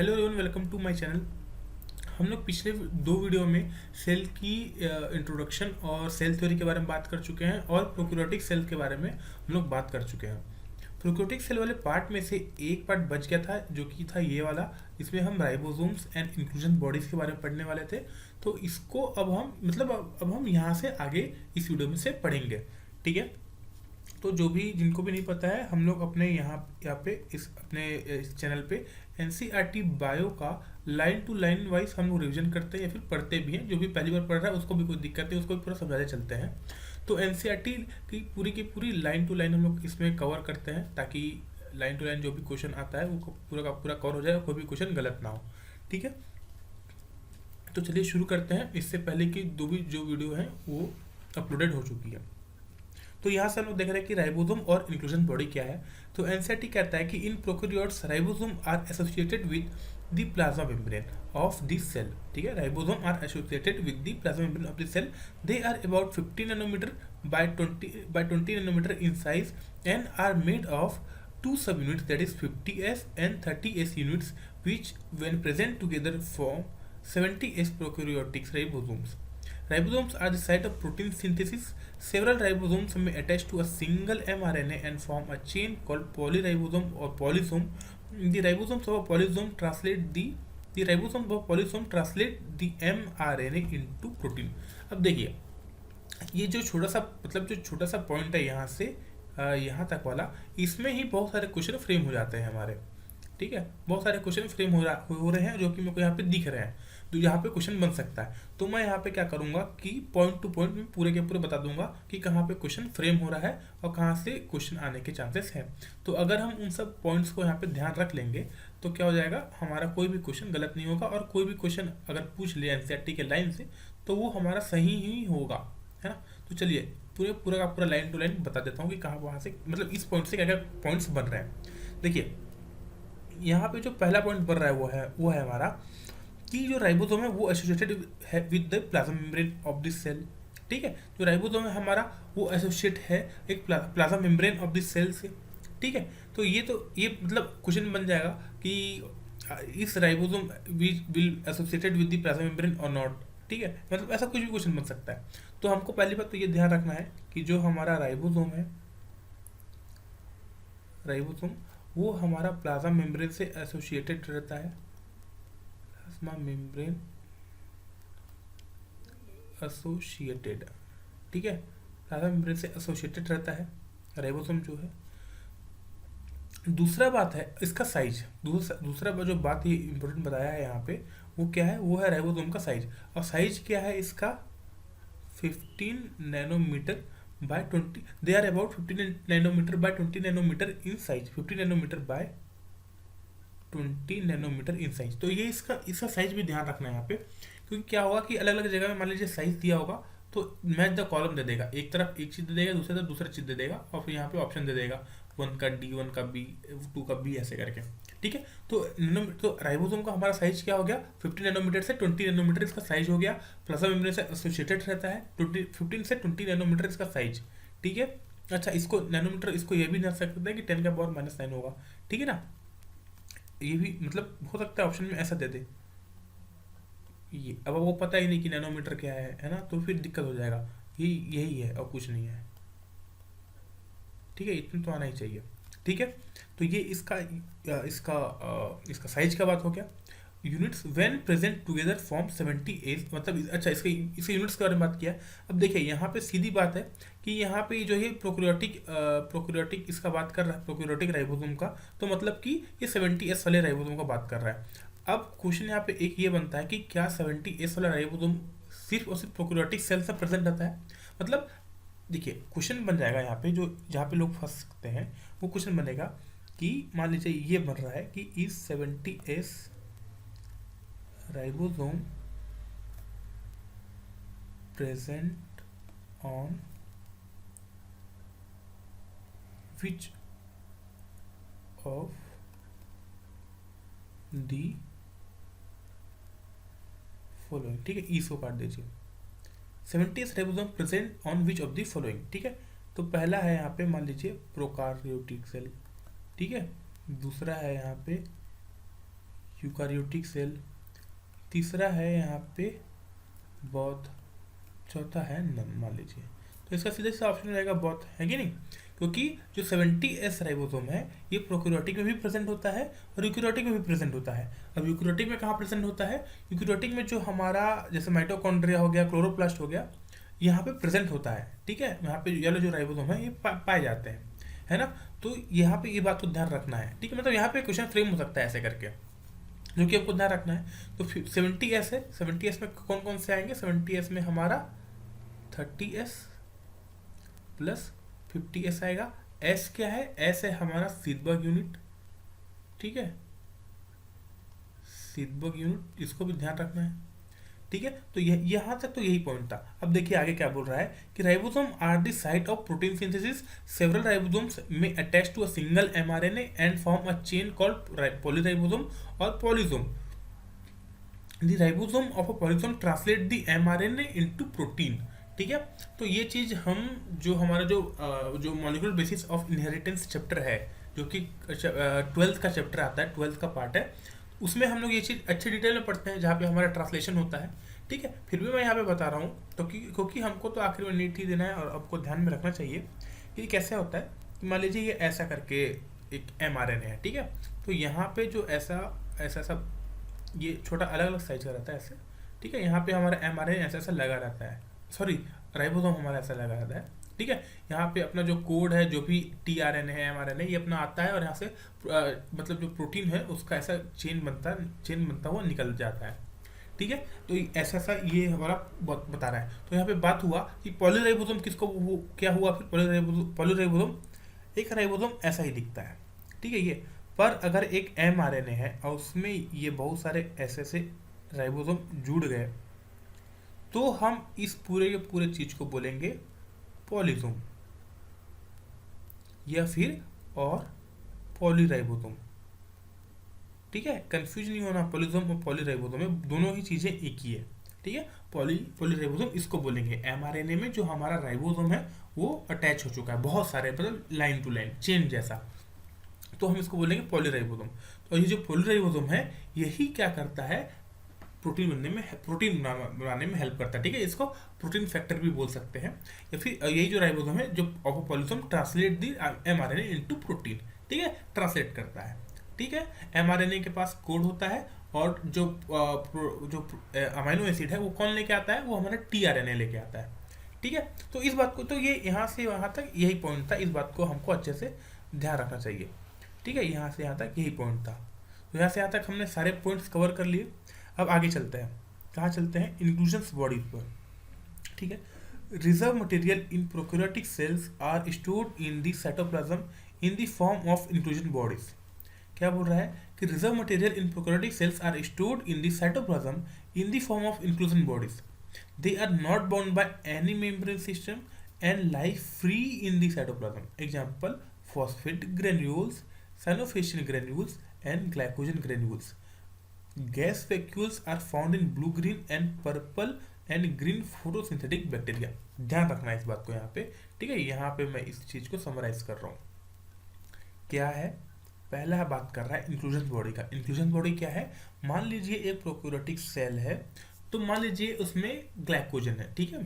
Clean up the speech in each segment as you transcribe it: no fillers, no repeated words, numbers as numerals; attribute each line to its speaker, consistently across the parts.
Speaker 1: Hello everyone, welcome to my channel. हम लोग पिछले दो वीडियो में सेल की इंट्रोडक्शन और सेल थ्योरी के बारे में बात कर चुके हैं और प्रोक्रियोटिक सेल के बारे में हम लोग बात कर चुके हैं। प्रोक्रियोटिक सेल वाले पार्ट में से एक पार्ट बच गया था जो कि था ये वाला। इसमें हम राइबोसोम्स एंड इंक्लूजन बॉडीज के बारे में पढ़ने वाले थे। तो इसको अब हम अब हम यहाँ से आगे इस वीडियो में से पढ़ेंगे। ठीक है। तो जो भी जिनको भी नहीं पता है, हम लोग अपने यहाँ पे इस अपने इस चैनल पे एनसीईआरटी बायो का लाइन टू लाइन वाइज हम लोग रिवीजन करते हैं या फिर पढ़ते भी हैं। जो भी पहली बार पढ़ रहा है उसको भी कोई दिक्कत नहीं, उसको भी पूरा समझाते चलते हैं। तो एनसीईआरटी की पूरी लाइन टू लाइन हम लोग इसमें कवर करते हैं, ताकि लाइन टू लाइन जो भी क्वेश्चन आता है वो पूरा का पूरा कवर हो जाए और कोई भी क्वेश्चन गलत ना हो। ठीक है। तो चलिए शुरू करते हैं। इससे पहले की दो भी जो वीडियो हैं वो अपलोडेड हो चुकी है। तो यहाँ से हम लोग देख रहे हैं कि राइबोसोम और इंक्लूजन बॉडी क्या है। तो एनसीईआरटी कहता है कि in prokaryotes ribosome are associated with the plasma membrane of the cell. ठीक है, ribosome are associated with the plasma membrane of the cell. They are about 50 nanometer by 20 nanometer in size and are made of two subunits, that is 50s and 30s units, which when present together form 70s prokaryotic ribosomes. Ribosomes are the site of protein synthesis. Several ribosomes may attach to a single mRNA and form a chain called polyribosome or polysome. The ribosomes of a polysome translate the mRNA into protein. अब देखिए, ये जो छोटा सा जो छोटा सा point है यहाँ से यहाँ तक वाला, इसमें ही बहुत सारे क्वेश्चन फ्रेम हो जाते हैं हमारे। ठीक है, बहुत सारे क्वेश्चन फ्रेम हो रहे हैं जो कि मेरे को यहाँ पे दिख रहे हैं, तो यहाँ पे क्वेश्चन बन सकता है। तो मैं यहाँ पे क्या करूँगा कि पॉइंट टू पॉइंट में पूरे के पूरे बता दूंगा कि कहाँ पे क्वेश्चन फ्रेम हो रहा है और कहाँ से क्वेश्चन आने के चांसेस हैं। तो अगर हम उन सब पॉइंट्स को यहाँ पे ध्यान रख लेंगे तो क्या हो जाएगा, हमारा कोई भी क्वेश्चन गलत नहीं होगा, और कोई भी क्वेश्चन अगर पूछ लिया एनसीईआरटी के लाइन से तो वो हमारा सही ही होगा, है ना। तो चलिए पूरा का पूरा लाइन टू लाइन बता देता हूँ कि कहाँ वहाँ से इस पॉइंट से क्या क्या पॉइंट्स बन रहे हैं। देखिए, यहाँ पे जो पहला पॉइंट बन रहा है वो है हमारा कि जो राइबोसोम है वो एसोसिएटेड है with the plasma membrane of the cell. ठीक है, जो राइबोसोम है हमारा वो एसोसिएट है एक plasma membrane of the cell से। ठीक है, तो ये क्वेश्चन बन जाएगा कि इस ribosome will associated with the plasma membrane और नॉट। ठीक है, ऐसा कुछ भी क्वेश्चन बन सकता है। तो हमको पहली बात तो ये ध्यान रखना है कि जो हमारा राइबोसोम वो हमारा प्लाज्मा मेम्ब्रेन से एसोसिएटेड रहता है। प्लाज्मा मेम्ब्रेन एसोसिएटेड, ठीक है, प्लाज्मा मेम्ब्रेन से एसोसिएटेड रहता है राइबोसोम जो है। दूसरा बात है इसका साइज। दूसरा जो बात ये इंपॉर्टेंट बताया है यहाँ पे वो क्या है, वो है राइबोसोम का साइज। और साइज क्या है इसका, 15 nanometre by 20। They are about 15 nanometre by 20 nanometre in size. 50 nanometre by 20 nanometre in size. तो ये इसका साइज भी ध्यान रखना है यहाँ पे, क्योंकि क्या होगा कि अलग अलग जगह में मान लीजिए साइज दिया होगा तो मैच द कॉलम दे देगा, एक तरफ एक चीज दे देगा, दूसरी तरफ दूसरा चीज दे देगा, और फिर यहाँ पे ऑप्शन दे देगा 1 का डी, 1 का बी, 2 का बी, ऐसे करके। ठीक है, तो राइबोसोम का हमारा साइज क्या हो गया, 50 नैनोमीटर से 20 नैनोमीटर इसका साइज हो गया। प्लाज्मा मेम्ब्रेन से एसोसिएटेड रहता है 15 से 20 नैनोमीटर इसका साइज। ठीक है, अच्छा इसको नैनोमीटर, इसको ये भी नहीं सकते हैं कि 10 का पावर -9 होगा। ठीक है ना, ये भी हो सकता है ऑप्शन में ऐसा दे दे ये। अब वो पता ही नहीं कि नैनोमीटर क्या है ना, तो फिर दिक्कत हो जाएगा। यही है और कुछ नहीं है। ठीक है, इतना तो आना ही चाहिए। ठीक है, तो ये इसका साइज का बात हो गया। Units when present together form 70 S, अच्छा इसके यूनिट्स के बारे में बात किया। अब देखिए यहाँ पे सीधी बात है कि यहाँ पे जो है प्रोकैरियोटिक इसका बात कर रहा है, प्रोकैरियोटिक राइबोसोम का, तो मतलब कि ये 70s वाले राइबोसोम का बात कर रहा है। अब क्वेश्चन यहाँ पे एक ये बनता है कि क्या 70s वाला राइबोसोम सिर्फ और सिर्फ प्रोकैरियोटिक सेल से प्रेजेंट रहता है। देखिए क्वेश्चन बन जाएगा यहाँ पे, जो जहाँ पे लोग फंस सकते हैं वो क्वेश्चन बनेगा कि मान लीजिए ये बन रहा है कि is 70s ribosome present on which of the following. ठीक है, इसको काट दीजिए। 70s ribosome present on which of the following. ठीक है, तो पहला है यहाँ पे मान लीजिए प्रोकार्योटिक सेल। ठीक है, दूसरा है यहाँ पे यूकारियोटिक सेल, तीसरा है यहाँ पे बौद्ध, चौथा है नन, मान लीजिए। तो इसका सीधा सीधा ऑप्शन रहेगा बौद्ध, है कि नहीं? क्योंकि जो 70S राइबोसोम है ये प्रोकैरियोटिक में भी प्रेजेंट होता है और यूकैरियोटिक में भी प्रेजेंट होता है। अब यूकैरियोटिक में कहाँ प्रेजेंट होता है? यूकैरियोटिक में जो हमारा जैसे माइटोकॉन्ड्रिया हो गया, क्लोरोप्लास्ट हो गया, यहाँ पे प्रेजेंट होता है, ठीक है। यहाँ पे ये जो राइबोसोम है ये पाए जाते हैं, है ना। तो यहाँ पे ये बात को ध्यान रखना है, ठीक है। मतलब यहाँ पे क्वेश्चन फ्रेम हो सकता है ऐसे करके, जो कि आपको ध्यान रखना है। तो 70S है, 70S में कौन कौन से आएंगे? 70S में हमारा 30S प्लस 50S आएगा। S क्या है? S है हमारा सीडबर्ग यूनिट, ठीक है, सीडबर्ग यूनिट, इसको भी ध्यान रखना है, ठीक है। तो यहाँ तक तो यही पॉइंट था। अब देखिए आगे क्या बोल रहा है कि ribosome are the site of protein synthesis, several ribosomes may attach to a single mRNA and form a chain called polyribosome और polysome. The ribosome of a polysome translate the mRNA into protein, ठीक है। तो ये चीज हम जो हमारा जो molecular basis of inheritance chapter है, जो कि 12th का चैप्टर आता है, 12th का पार्ट है, उसमें हम लोग ये चीज़ अच्छे डिटेल में पढ़ते हैं, जहाँ पे हमारा ट्रांसलेशन होता है, ठीक है। फिर भी मैं यहाँ पे बता रहा हूँ तो क्योंकि हमको तो आखिर में नीट ही देना है और आपको ध्यान में रखना चाहिए कि कैसे होता है कि मान लीजिए ये ऐसा करके एक mRNA है, ठीक है। तो यहाँ पे जो ऐसा ऐसा सब ये छोटा अलग अलग साइज का रहता है ऐसे, ठीक है। यहाँ पे हमारा mRNA ऐसा ऐसा लगा रहता है, सॉरी राइबोसोम हमारा ऐसा लगा रहता है, ठीक है। यहाँ पे अपना जो कोड है, जो भी tRNA है, mRNA, ये अपना आता है और यहाँ से मतलब जो प्रोटीन है उसका ऐसा चेन बनता हुआ निकल जाता है, ठीक है। तो ऐसा ऐसा ये हमारा बता रहा है। तो यहाँ पे बात हुआ कि पॉलीराइबोसोम किसको, वो क्या हुआ फिर? पॉलीराइबोसोम एक राइबोसोम ऐसा ही दिखता है, ठीक है ये। पर अगर एक mRNA है और उसमें ये बहुत सारे ऐसे ऐसे राइबोसोम जुड़ गए, तो हम इस पूरे के पूरे चीज को बोलेंगे पॉलीसोम या फिर और पॉलीराइबोसोम, ठीक है। कंफ्यूज नहीं होना, पॉलीसोम और पॉलीराइबोसोम में दोनों ही चीजें एक ही है, ठीक है। पॉलीराइबोसोम इसको बोलेंगे। mRNA में जो हमारा राइबोसोम है वो अटैच हो चुका है बहुत सारे, मतलब लाइन टू लाइन चेन जैसा, तो हम इसको बोलेंगे पॉलीराइबोसोम। तो ये जो पॉलीराइबोसोम है यही क्या करता है? प्रोटीन बनाने में हेल्प करता है, ठीक है। इसको प्रोटीन फैक्टर भी बोल सकते हैं। या फिर यही जो राइबोसोम है जो of polysome translate the mRNA into protein, ठीक है, ट्रांसलेट करता है, ठीक है। mRNA के पास कोड होता है और जो अमीनो एसिड है वो कौन लेके आता है? वो हमारा tRNA लेके आता है, ठीक है। तो इस बात को, तो ये यहाँ से वहाँ तक यही पॉइंट था, इस बात को हमको अच्छे से ध्यान रखना चाहिए, ठीक है। यहाँ से यहाँ तक यही पॉइंट था। तो यहाँ से यहाँ तक हमने सारे पॉइंट्स कवर कर लिए। अब आगे चलते हैं, कहाँ चलते हैं? इंक्लूजन्स बॉडी पर, ठीक है। Reserve material in prokaryotic cells are stored in the cytoplasm in the form of inclusion bodies. क्या बोल रहा है कि reserve material in prokaryotic cells are stored in the cytoplasm in the form of inclusion bodies. They are not bound by any membrane system and lie free in the cytoplasm. Example phosphate granules, cyanophyllene granules and glycogen granules. Gas vacuoles are found in blue green and purple and green photosynthetic bacteria. ध्यान रखना है इस बात को यहाँ पे, ठीक है। यहाँ पे मैं इस चीज को समराइज कर रहा हूँ। क्या है? पहला बात कर रहा है इंक्लूजन बॉडी का। इंक्लूजन बॉडी क्या है? मान लीजिए एक प्रोकैरियोटिक सेल है, तो मान लीजिए उसमें ग्लाइकोजन है, ठीक है,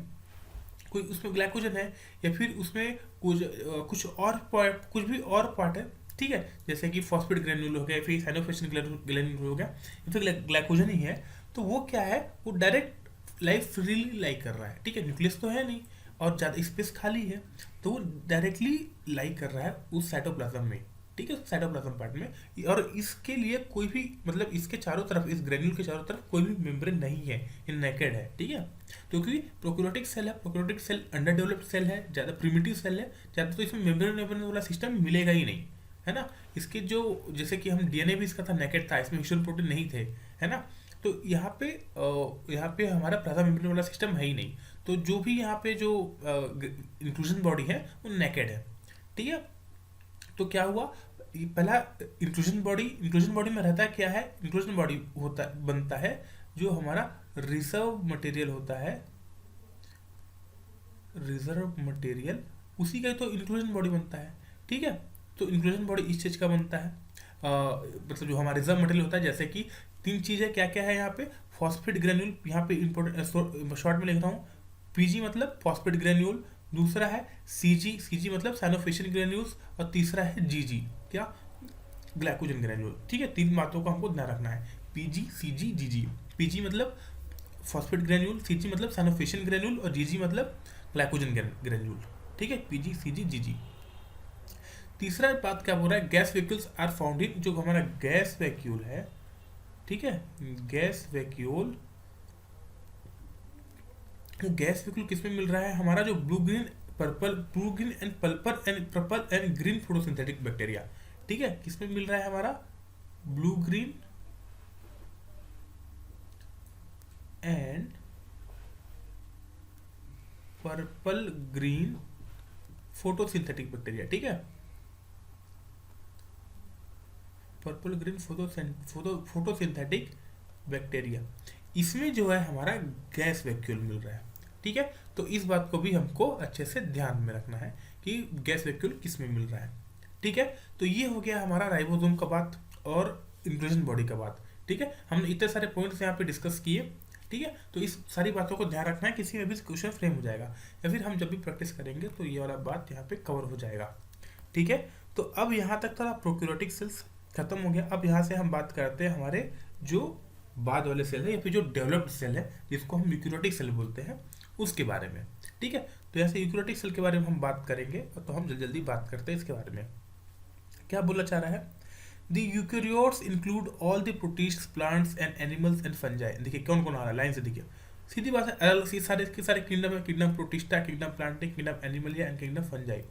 Speaker 1: कोई उसमें ग्लाइकोजन है या फिर उसमें कुछ भी और पार्ट है, ठीक है, जैसे कि फॉस्फेट ग्रेन्यूल हो गया, फिर साइनोफिलिन ग्रेन्यूल हो गया, या फिर ग्लाइकोजन ही है। तो वो क्या है? वो डायरेक्ट लाइफ फ्रीली लाई कर रहा है, ठीक है। न्यूक्लियस तो है नहीं और ज़्यादा स्पेस खाली है, तो वो डायरेक्टली लाई कर रहा है उस साइटोप्लाज्म में, ठीक है, साइटोप्लाज्म पार्ट में। और इसके लिए कोई भी, मतलब इसके चारों तरफ, इस ग्रेन्यूल के चारों तरफ कोई भी मेम्ब्रेन नहीं है, ये नेकेड है, ठीक है। क्योंकि प्रोकैरियोटिक सेल है, prokaryotic cell under developed cell है, ज़्यादा प्रिमिटिव सेल है, ज़्यादा तो इसमें मेम्ब्रेन वाला सिस्टम मिलेगा ही नहीं, है ना। इसके जो, जैसे कि हम डीएनए भी इसका था, नेकेड था, इसमें हिस्टोन प्रोटीन नहीं थे, है ना। तो यहाँ पे हमारा प्लाज्मा मेम्ब्रेन वाला सिस्टम है ही नहीं। तो जो भी यहाँ पे जो इंक्लूजन बॉडी है वो नेकेड है, ठीक है। तो क्या हुआ? पहला इंक्लूजन बॉडी में रहता है क्या है? इंक्लूजन बॉडी बनता है जो हमारा रिजर्व मटेरियल होता है, रिजर्व मटेरियल, उसी का तो इंक्लूजन बॉडी बनता है, ठीक है। तो इंक्लूजन बॉडी इस चीज का बनता है। मतलब जो हमारा रिजर्व मटेरियल होता है, जैसे कि तीन चीज़ें क्या क्या है यहाँ पे, फॉस्फेट ग्रेन्यूल, यहाँ पे इंपोर्टेंट शॉर्ट में लिख रहा हूँ, पीजी मतलब फॉस्फेट ग्रेन्यूल, दूसरा है सीजी, सीजी मतलब साइनोफिशियल ग्रेन्यूल्स, और तीसरा है जीजी, क्या, ग्लाइकोजन ग्रेन्यूल। ठीक है, तीन बातों को हमको ध्यान रखना है, पीजी सीजी जीजी। पीजी मतलब फॉस्फेट ग्रेन्यूल, सीजी मतलब साइनोफिशियल ग्रेन्यूल, और जीजी मतलब ग्लाइकोजन ग्रेन्यूल। ठीक है, पीजी सीजी जीजी। तीसरा बात क्या बोल रहा है, gas vacuoles are found in, जो हमारा गैस वैक्यूल है, ठीक है, गैस वैक्यूल, गैस वैक्यूल किसमें मिल रहा है, हमारा जो blue green purple, blue green and purple and green photosynthetic bacteria. ठीक है, किसमें मिल रहा है हमारा, blue green and purple green photosynthetic bacteria. ठीक है, पर्पल ग्रीन फोटोसिंथेटिक बैक्टीरिया, इसमें जो है हमारा गैस वैक्यूल मिल रहा है। ठीक है, तो इस बात को भी हमको अच्छे से ध्यान में रखना है कि गैस वैक्यूल किस में मिल रहा है। ठीक है, तो ये हो गया हमारा राइबोसोम का बात और इंट्रूजन बॉडी का बात। ठीक है, हमने इतने सारे पॉइंट्स यहाँ पे डिस्कस किए। ठीक है, तो इस सारी बातों को ध्यान रखना है, किसी में भी क्वेश्चन फ्रेम हो जाएगा, या फिर हम जब भी प्रैक्टिस करेंगे तो ये वाला बात यहाँ पे कवर हो जाएगा। ठीक है, तो अब यहाँ तक थोड़ा प्रोक्यूरोटिक सेल्स खत्म हो गया। अब यहाँ से हम बात करते हैं हमारे जो बाद वाले सेल है, या फिर जो डेवलप्ड सेल है जिसको हम यूकैरियोटिक सेल बोलते हैं, उसके बारे में। ठीक है, तो ऐसे यूकैरियोटिक सेल के बारे में हम बात करेंगे, तो हम जल्दी जल्दी बात करते हैं इसके बारे में। क्या बोलना चाह रहा है, the eukaryotes include all the protist, plants and animals and fungi. देखिए कौन कौन आ रहा है, लाइन से देखिए, सीधी बात है, अलग से सारे के सारे किंगडम है, kingdom protista, kingdom plantae, kingdom animalia and kingdom fungi.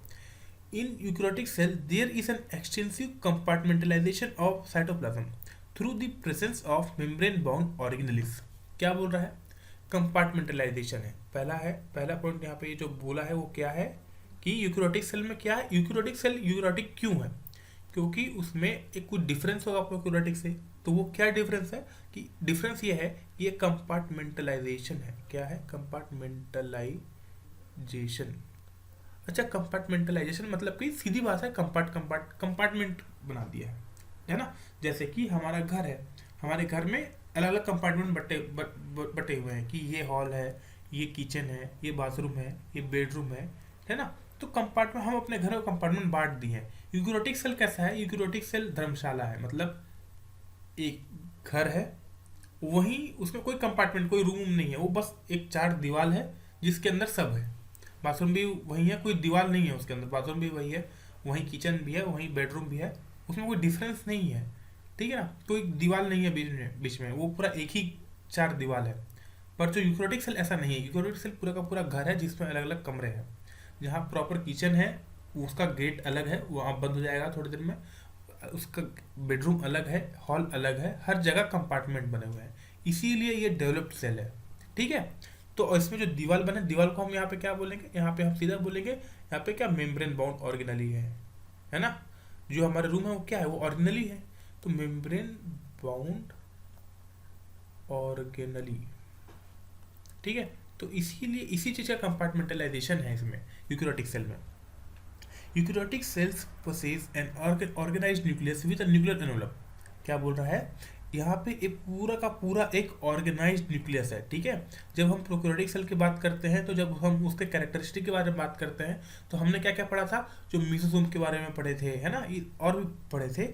Speaker 1: In eukaryotic cell, there is an extensive compartmentalization of cytoplasm through the presence of membrane-bound organelles। क्या बोल रहा है, कंपार्टमेंटलाइजेशन है, पहला पॉइंट यहाँ पे ये जो बोला है वो क्या है कि यूकैरियोटिक सेल में क्या है, यूकैरियोटिक सेल यूकैरियोटिक क्यों है, क्योंकि उसमें एक कुछ डिफरेंस होगा प्रोकैरियोटिक से। तो वो क्या डिफरेंस है, कि डिफरेंस ये है कि ये कंपार्टमेंटलाइजेशन है। क्या है, कंपार्टमेंटलाइजेशन। अच्छा, कंपार्टमेंटलाइजेशन मतलब कि सीधी बात है, कंपार्टमेंट बना दिया है ना। जैसे कि हमारा घर है, हमारे घर में अलग अलग कंपार्टमेंट बटे हुए हैं, कि ये हॉल है, ये किचन है, ये बाथरूम है, ये बेडरूम है ना। तो कंपार्टमेंट, हम अपने घर को कंपार्टमेंट बांट दिए हैं। यूकैरियोटिक सेल कैसा है, यूकैरियोटिक सेल धर्मशाला है, मतलब एक घर है, वहीं उसमें कोई कंपार्टमेंट, कोई रूम नहीं है, वो बस एक चार दीवार है जिसके अंदर सब है। बाथरूम भी वही है, कोई दीवार नहीं है उसके अंदर, बाथरूम भी वही है, वहीं किचन भी है, वहीं बेडरूम भी है, उसमें कोई डिफरेंस नहीं है। ठीक है ना, कोई दीवार नहीं है बीच में वो पूरा एक ही चार दीवार है। पर जो यूकैरियोटिक सेल ऐसा नहीं है, यूकैरियोटिक सेल पूरा का पूरा घर है जिसमें अलग अलग कमरे हैं। जहाँ प्रॉपर किचन है उसका गेट अलग है, वो आप बंद हो जाएगा थोड़ी देर में, उसका बेडरूम अलग है, हॉल अलग है, हर जगह कंपार्टमेंट बने हुए हैं, इसीलिए ये डेवलप्ड सेल है। ठीक है, तो इसमें जो दीवार बने, दीवार को हम यहाँ पे क्या बोलेंगे, यहाँ पे हम सीधा बोलेंगे, यहाँ पे क्या, मेम्ब्रेन बाउंड ऑर्गेनली है ना। जो हमारा रूम है वो क्या है, वो ऑर्गेनली है, तो मेम्ब्रेन बाउंड ऑर्गेनली। ठीक है, तो इसीलिए इसी चीज़ का कंपार्टमेंटलाइजेशन है इसमें यूकैरियोटिक सेल में। Eukaryotic cells possess an organised nucleus with a nuclear envelope. क्या बोल रहा है, यहाँ पे एक पूरा का पूरा एक ऑर्गेनाइज्ड न्यूक्लियस है। ठीक है, जब हम प्रोकैरियोटिक सेल की बात करते हैं, तो जब हम उसके कैरेक्टरिस्टिक के बारे में बात करते हैं, तो हमने क्या क्या पढ़ा था, जो मीसोसोम के बारे में पढ़े थे, है ना, और भी पढ़े थे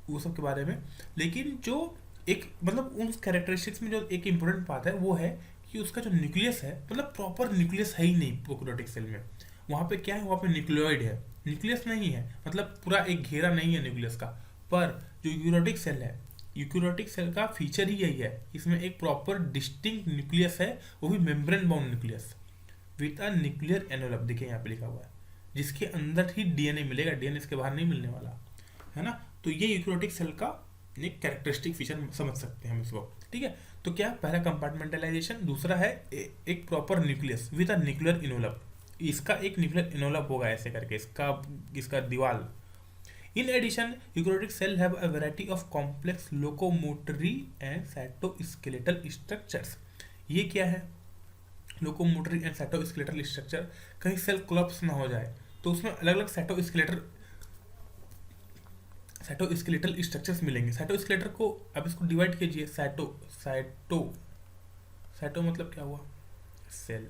Speaker 1: वो सब के बारे में। लेकिन जो एक मतलब उन कैरेक्टरिस्टिक्स में जो एक इम्पोर्टेंट बात है वो है कि उसका जो न्यूक्लियस है, मतलब प्रॉपर न्यूक्लियस है ही नहीं प्रोकैरियोटिक सेल में। वहाँ पे क्या है, वहाँ पे न्यूक्लियोइड है, न्यूक्लियस नहीं है, मतलब पूरा एक घेरा नहीं है न्यूक्लियस का। पर जो यूकैरियोटिक सेल है, यूकैरियोटिक सेल का फीचर ही यही है, इसमें एक प्रॉपर डिस्टिंक्ट न्यूक्लियस है, वो भी membrane bound nucleus with a nuclear envelope. देखिए यहाँ पे लिखा हुआ है, जिसके अंदर ही डीएनए मिलेगा, डीएनए इसके बाहर नहीं मिलने वाला है ना। तो ये यूकैरियोटिक सेल का एक कैरेक्टरिस्टिक फीचर समझ सकते हैं हम इसको। ठीक है, तो क्या, पहला कंपार्टमेंटलाइजेशन, दूसरा है एक proper nucleus with a nuclear envelope. इसका एक न्यूक्लियर इनवेलप होगा ऐसे करके, इसका दीवार। In addition, eukaryotic cell have a variety of complex locomotory and cytoskeletal structures। ये क्या है, लोकोमोटरी एंड साइटोस्केलेटल स्ट्रक्चर। कहीं सेल कोलैप्स ना हो जाए तो उसमें अलग अलग साइटोस्केलेटल स्ट्रक्चर्स मिलेंगे। साइटोस्केलेटर को अब इसको डिवाइड कीजिए। साइटो साइटो मतलब क्या हुआ? सेल।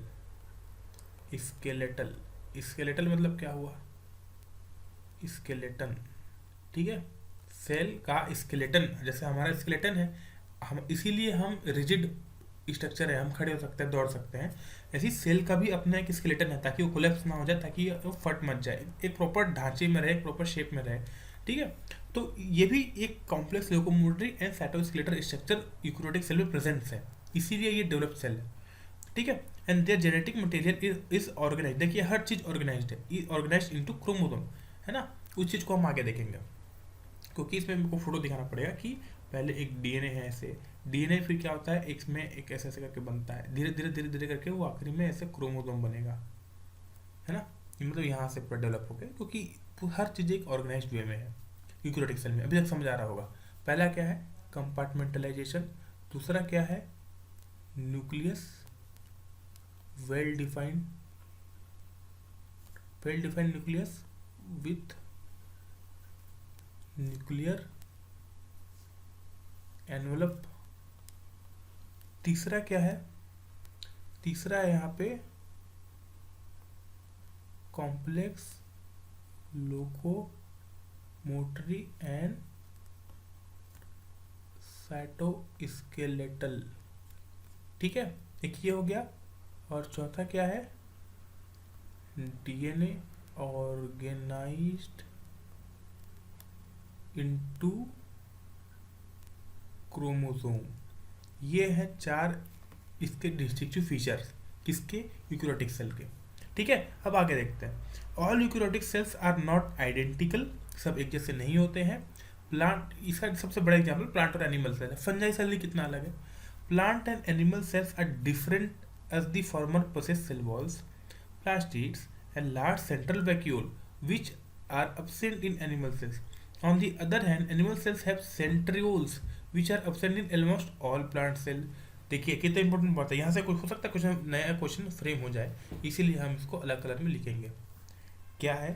Speaker 1: स्केलेटल, स्केलेटल मतलब क्या हुआ? स्केलेटन। ठीक है, सेल का स्केलेटन, जैसे हमारा स्केलेटन है, हम इसीलिए हम रिजिड स्ट्रक्चर है, हम खड़े हो सकते हैं, दौड़ सकते हैं। ऐसी सेल का भी अपना एक स्केलेटन है, ताकि वो कोलैप्स ना हो जाए, ताकि वो फट मत जाए, एक प्रॉपर ढांचे में रहे, एक प्रॉपर शेप में रहे। ठीक है, तो ये भी एक complex locomotory and cytoskeletal structure eukaryotic cell में प्रेजेंट है, इसीलिए ये डेवलप सेल है। ठीक है, and their genetic material is organise. देखिए हर चीज ऑर्गेनाइज्ड है, ऑर्गेनाइज्ड इनटू क्रोमोसोम, है ना। उस चीज को हम आगे देखेंगे, क्योंकि इसमें मेरे को फोटो दिखाना पड़ेगा कि पहले एक डीएनए है ऐसे, डीएनए फिर क्या होता है, एक में एक ऐसे ऐसे करके बनता है, धीरे धीरे धीरे धीरे करके वो आखिरी में ऐसे क्रोमोसोम बनेगा, है ना। मतलब यहाँ से पूरा डेवलप हो गया, क्योंकि हर चीज़ एक ऑर्गेनाइज्ड वे में है यूकेरियोटिक सेल में। अभी तक समझ आ रहा होगा। पहला क्या है? कंपार्टमेंटलाइजेशन। दूसरा क्या है? Nucleus, well defined nucleus with nuclear envelope. तीसरा क्या है? तीसरा है यहाँ पे कॉम्प्लेक्स लोकोमोटरी एंड साइटोस्केलेटल। ठीक है, एक ये हो गया। और चौथा क्या है? DNA organised into chromosome. ये है चार इसके डिस्टिंक्टिव फीचर्स, किसके? यूकेरियोटिक सेल के। ठीक है, अब आगे देखते हैं। All eukaryotic cells are not identical, सब एक जैसे नहीं होते हैं। प्लांट, इसका सबसे बड़ा एग्जाम्पल प्लांट और एनिमल सेल है। फंजाई सेल ही कितना अलग है। Plant and animal cells are different as the former possess cell walls, plastids and large central vacuole which are absent in animal cells. On the other hand, animal cells have centrioles which are absent in almost all plant cell. देखिए कितना important बात है, यहाँ से कुछ हो सकता है, कुछ नया क्वेश्चन फ्रेम हो जाए, इसीलिए हम इसको अलग कलर में लिखेंगे। क्या है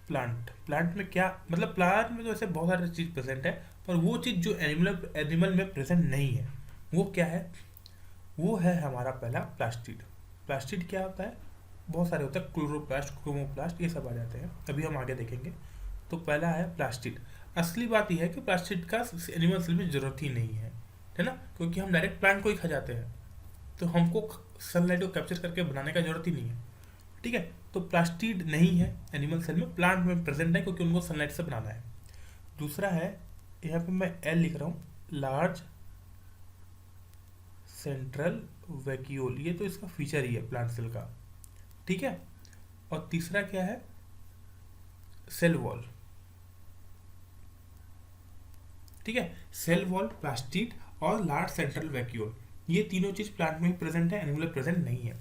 Speaker 1: प्लांट में क्या मतलब? प्लांट में तो ऐसे बहुत सारी चीज प्रेजेंट है, पर वो चीज जो एनिमल में प्रेजेंट नहीं है वो क्या है? वो है हमारा पहला प्लास्टिड। प्लास्टिड क्या होता है? बहुत सारे होते हैं, क्लोरोप्लास्ट, क्रोमोप्लास्ट, ये सब आ जाते हैं, अभी हम आगे देखेंगे। तो पहला है प्लास्टिड। असली बात यह है कि प्लास्टिड का एनिमल सेल में जरूरत ही नहीं है ना, क्योंकि हम डायरेक्ट प्लांट को ही खा जाते हैं, तो हमको सनलाइट को कैप्चर करके बनाने का जरूरत ही नहीं है। ठीक है, तो प्लास्टिड नहीं है एनिमल सेल में, प्लांट में प्रेजेंट है, क्योंकि उनको सनलाइट से बनाना है। दूसरा है, यहाँ पे मैं एल लिख रहा हूँ, लार्ज सेंट्रल वैक्यूल, ये तो इसका फीचर ही है प्लांट सेल का। ठीक है, और तीसरा क्या है? Cell wall. ठीक है, सेल वॉल, प्लास्टिड और लार्ज सेंट्रल वैक्यूल, ये तीनों चीज प्लांट में प्रेजेंट है, एनिमल में प्रेजेंट नहीं है।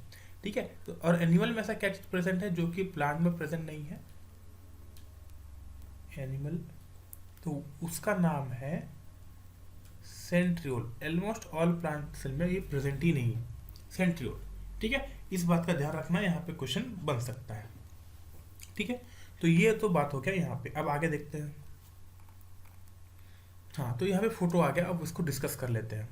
Speaker 1: ठीक है, तो और एनिमल में ऐसा क्या चीज प्रेजेंट है जो कि प्लांट में प्रेजेंट नहीं है? एनिमल, तो उसका नाम है centriole. Almost all plant cell में ये प्रेजेंट ही नहीं है, सेंट्रियोल। ठीक है, इस बात का ध्यान रखना, यहाँ पे क्वेश्चन बन सकता है। ठीक है, तो ये तो बात हो गया यहाँ पे। अब आगे देखते हैं। हाँ, तो यहाँ पे फोटो आ गया, अब उसको डिस्कस कर लेते हैं।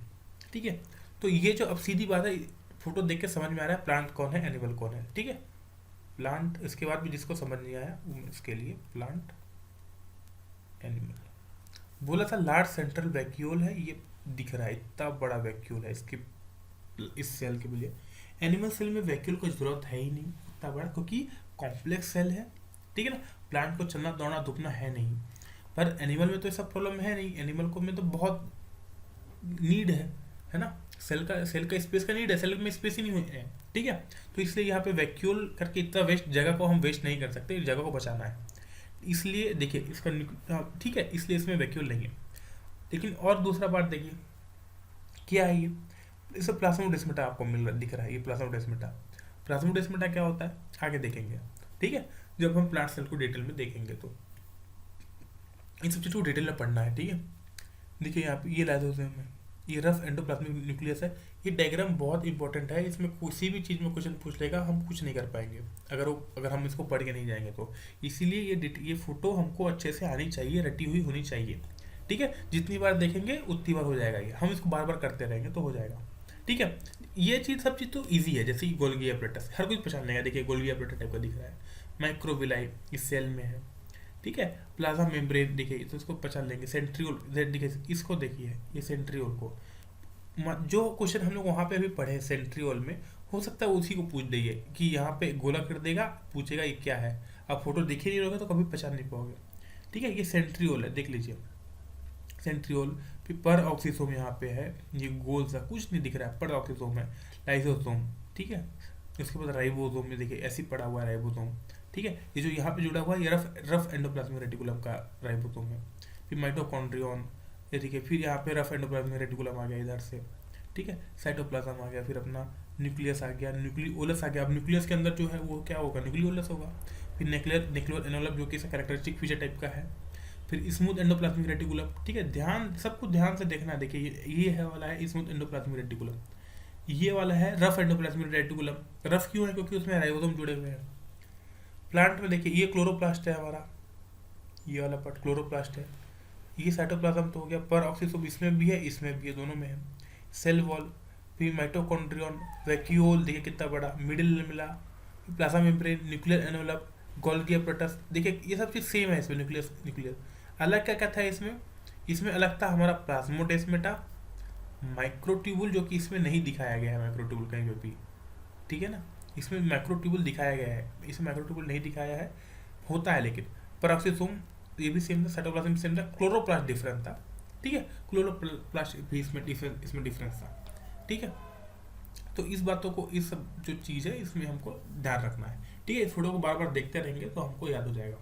Speaker 1: ठीक है, तो ये जो अब सीधी बात है, फोटो देख के समझ में आ रहा है प्लांट कौन है, एनिमल कौन है। ठीक है, प्लांट, इसके बाद भी जिसको समझ नहीं आया इसके लिए प्लांट, एनिमल। बोला था लार्ज सेंट्रल वैक्यूल है, ये दिख रहा है, इतना बड़ा वैक्यूल है इसके, इस सेल के लिए। एनिमल सेल में वैक्यूल की जरूरत है ही नहीं इतना बड़ा, क्योंकि कॉम्प्लेक्स सेल है। ठीक है ना, प्लांट को चलना दौड़ना धूपना है नहीं, पर एनिमल में तो ऐसा प्रॉब्लम है नहीं। एनिमल को में तो बहुत नीड है ना, सेल का स्पेस का नीड है, सेल में स्पेस ही नहीं है। ठीक है, तो इसलिए यहाँ पे वैक्यूल करके इतना वेस्ट, जगह को हम वेस्ट नहीं कर सकते, जगह को बचाना है, इसलिए देखिए इसका। ठीक है, इसलिए इसमें वैक्यूल नहीं है। लेकिन और दूसरा बात देखिए, क्या है ये? इसे प्लाज्मोडेस्माटा आपको दिख रहा है, ये प्लाज्मोडेस्माटा। प्लाज्मोडेस्माटा क्या होता है आगे देखेंगे। ठीक है, जब हम प्लांट सेल को डिटेल में देखेंगे तो इन सब चीज़ को डिटेल में पढ़ना है। ठीक है, देखिए यहाँ पे ये लाइसोसोम है, ये रफ एंडोप्लाज्मिक न्यूक्लियस है। ये डायग्राम बहुत इंपॉर्टेंट है, इसमें किसी भी चीज़ में क्वेश्चन पूछ लेगा, हम कुछ नहीं कर पाएंगे अगर हम इसको पढ़ के नहीं जाएंगे तो। इसीलिए ये फोटो हमको अच्छे से आनी चाहिए, रटी हुई होनी चाहिए। ठीक है, जितनी बार देखेंगे उतनी बार हो जाएगा, ये हम इसको बार बार करते रहेंगे तो हो जाएगा। ठीक है, ये चीज़ सब चीज़ तो ईजी है, जैसे कि गोल्गी एपरेटस हर कोई पहचान लेगा। देखिए गोल्गी एपरेटस टाइप का दिख रहा है, माइक्रोविलाई इस सेल में है। ठीक है, प्लाज्मा मेम्ब्रेन देखिए तो इसको पहचान लेंगे। सेंट्रियोल देखिए, इसको देखिए ये सेंट्रियोल को, जो क्वेश्चन हम लोग वहाँ पे अभी पढ़े सेंट्रियोल में, हो सकता है उसी को पूछ देंगे कि यहाँ पे गोला कर देगा, पूछेगा ये क्या है। आप फोटो देखे नहीं रहोगे तो कभी पहचान नहीं पाओगे। ठीक है, ये सेंट्रियोल है, देख लीजिए सेंट्रियोल। फिर पर ऑक्सीसोम यहाँ पे है, ये गोल सा कुछ नहीं दिख रहा है, पर ऑक्सीसोम है। लाइसोसोम, ठीक है, उसके बाद राइबोसोम में देखिए ऐसे ही पड़ा हुआ है राइबोसोम। ठीक है, ये जो यहाँ पे जुड़ा हुआ है ये रफ एंडोप्लाज्मिक रेटिकुलम का राइबोसोम है। फिर माइटोकॉन्ड्रियन, ये देखिए, फिर यहाँ पे रफ एंडोप्लाज्मिक रेटिकुलम आ गया इधर से। ठीक है, साइटोप्लाज्म आ गया, फिर अपना न्यूक्लियस आ गया, न्यूक्लियोलस आ गया। अब न्यूक्लियस के अंदर जो है वो क्या होगा, न्यूक्लियोलस होगा। फिर न्यूक्लियर एनवलप जो कि कैरेक्टरिस्टिक फीचर टाइप का है। फिर स्मूथ एंडोप्लाज्मिक रेटिकुलम। ठीक है, ध्यान सबको ध्यान से देखना है। देखिए ये है वाला है स्मूथ एंडोप्लाज्मिक रेटिकुलम, ये वाला है रफ एंडोप्लाज्मिक रेटिकुलम। रफ क्यों है, क्योंकि उसमें राइबोसोम जुड़े हुए हैं। प्लांट में देखिए ये क्लोरोप्लास्ट है हमारा, ये वाला पार्ट क्लोरोप्लास्ट है। ये साइटोप्लाज्म तो हो गया, पर ऑक्सीसोम इसमें भी है, इसमें भी है, दोनों में है। सेल वॉल, फिर माइटोकॉन्ड्रियन, वैक्यूल देखिए कितना बड़ा, मिडिल मिला, plasma membrane, nuclear envelope, Golgi apparatus. देखिए ये सब चीज़ सेम है इसमें, न्यूक्लियर। अलग क्या क्या था इसमें, इसमें अलग था हमारा प्लाज्मोडेस्माटा, माइक्रोट्यूबुल जो कि इसमें नहीं दिखाया गया है, माइक्रोट्यूबुल कहीं पे भी। ठीक है ना, इसमें माइक्रोट्यूबुल दिखाया गया है, इसमें माइक्रोट्यूबुल नहीं दिखाया है, होता है लेकिन। पेरोक्सिसोम ये भी सेम था, साइटोप्लाज्म सेम था, क्लोरोप्लास्ट डिफरेंट था। ठीक है, क्लोरोप्लास्ट भी इसमें डिफरेंस था। ठीक है, तो इस बातों को, इस सब जो चीज़ है इसमें हमको ध्यान रखना है। ठीक है, इस फोटो को बार बार देखते रहेंगे तो हमको याद हो जाएगा।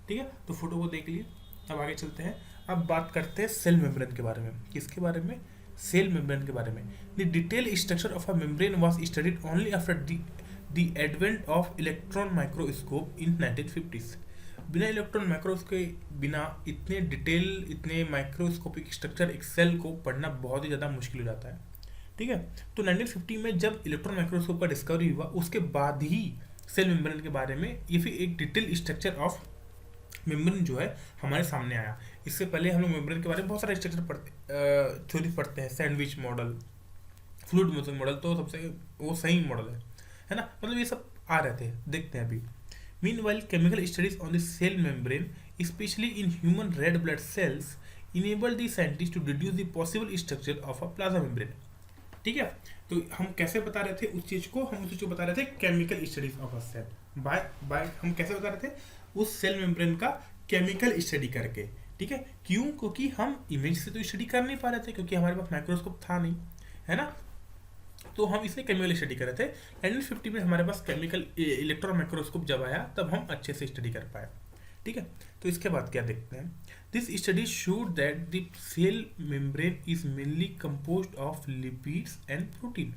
Speaker 1: ठीक है, तो फोटो को देख लिए, अब आगे चलते हैं। अब बात करते हैं सेल मेम्ब्रेन के बारे में। किसके बारे में, सेल मेम्ब्रेन के बारे में। The detail structure of a membrane was studied only after the advent of electron microscope in 1950s। बिना इलेक्ट्रॉन माइक्रोस्कोप के बिना इतने डिटेल, इतने माइक्रोस्कोपिक स्ट्रक्चर एक सेल को पढ़ना बहुत ही ज़्यादा मुश्किल हो जाता है। ठीक है, तो 1950 में जब इलेक्ट्रॉन माइक्रोस्कोप का डिस्कवरी हुआ उसके बाद ही सेल मेम्ब्रेन के बारे में ये फिर एक डिटेल स्ट्रक्चर ऑफ मेम्ब्रेन जो है हमारे सामने आया। इससे पहले हम लोग मेम्ब्रेन के बारे में बहुत सारे स्ट्रक्चर थ्योरी पढ़ते हैं, sandwich model, fluid motion model, तो सबसे वो सही मॉडल है ना, मतलब ये सब आ रहे थे, देखते हैं अभी। Meanwhile chemical studies on the cell membrane specially in human red blood cells enable the scientist to deduce the possible structure of a plasma membrane. ठीक है, तो हम कैसे बता रहे थे उस चीज को, हम उस चीज को बता रहे थे chemical studies of a cell by हम कैसे बता रहे थे, उस सेल मेम्ब्रेन का केमिकल स्टडी करके। ठीक है, क्यों, क्योंकि हम इमेज से तो स्टडी कर नहीं पा रहे थे, क्योंकि हमारे पास माइक्रोस्कोप था नहीं, है ना, तो हम इसलिए केमिकल स्टडी कर रहे थे। 1950 में हमारे पास केमिकल इलेक्ट्रॉन माइक्रोस्कोप जब आया तब हम अच्छे से स्टडी कर पाए। ठीक है, तो इसके बाद क्या देखते हैं, this study showed that the cell membrane is mainly composed of lipids and protein.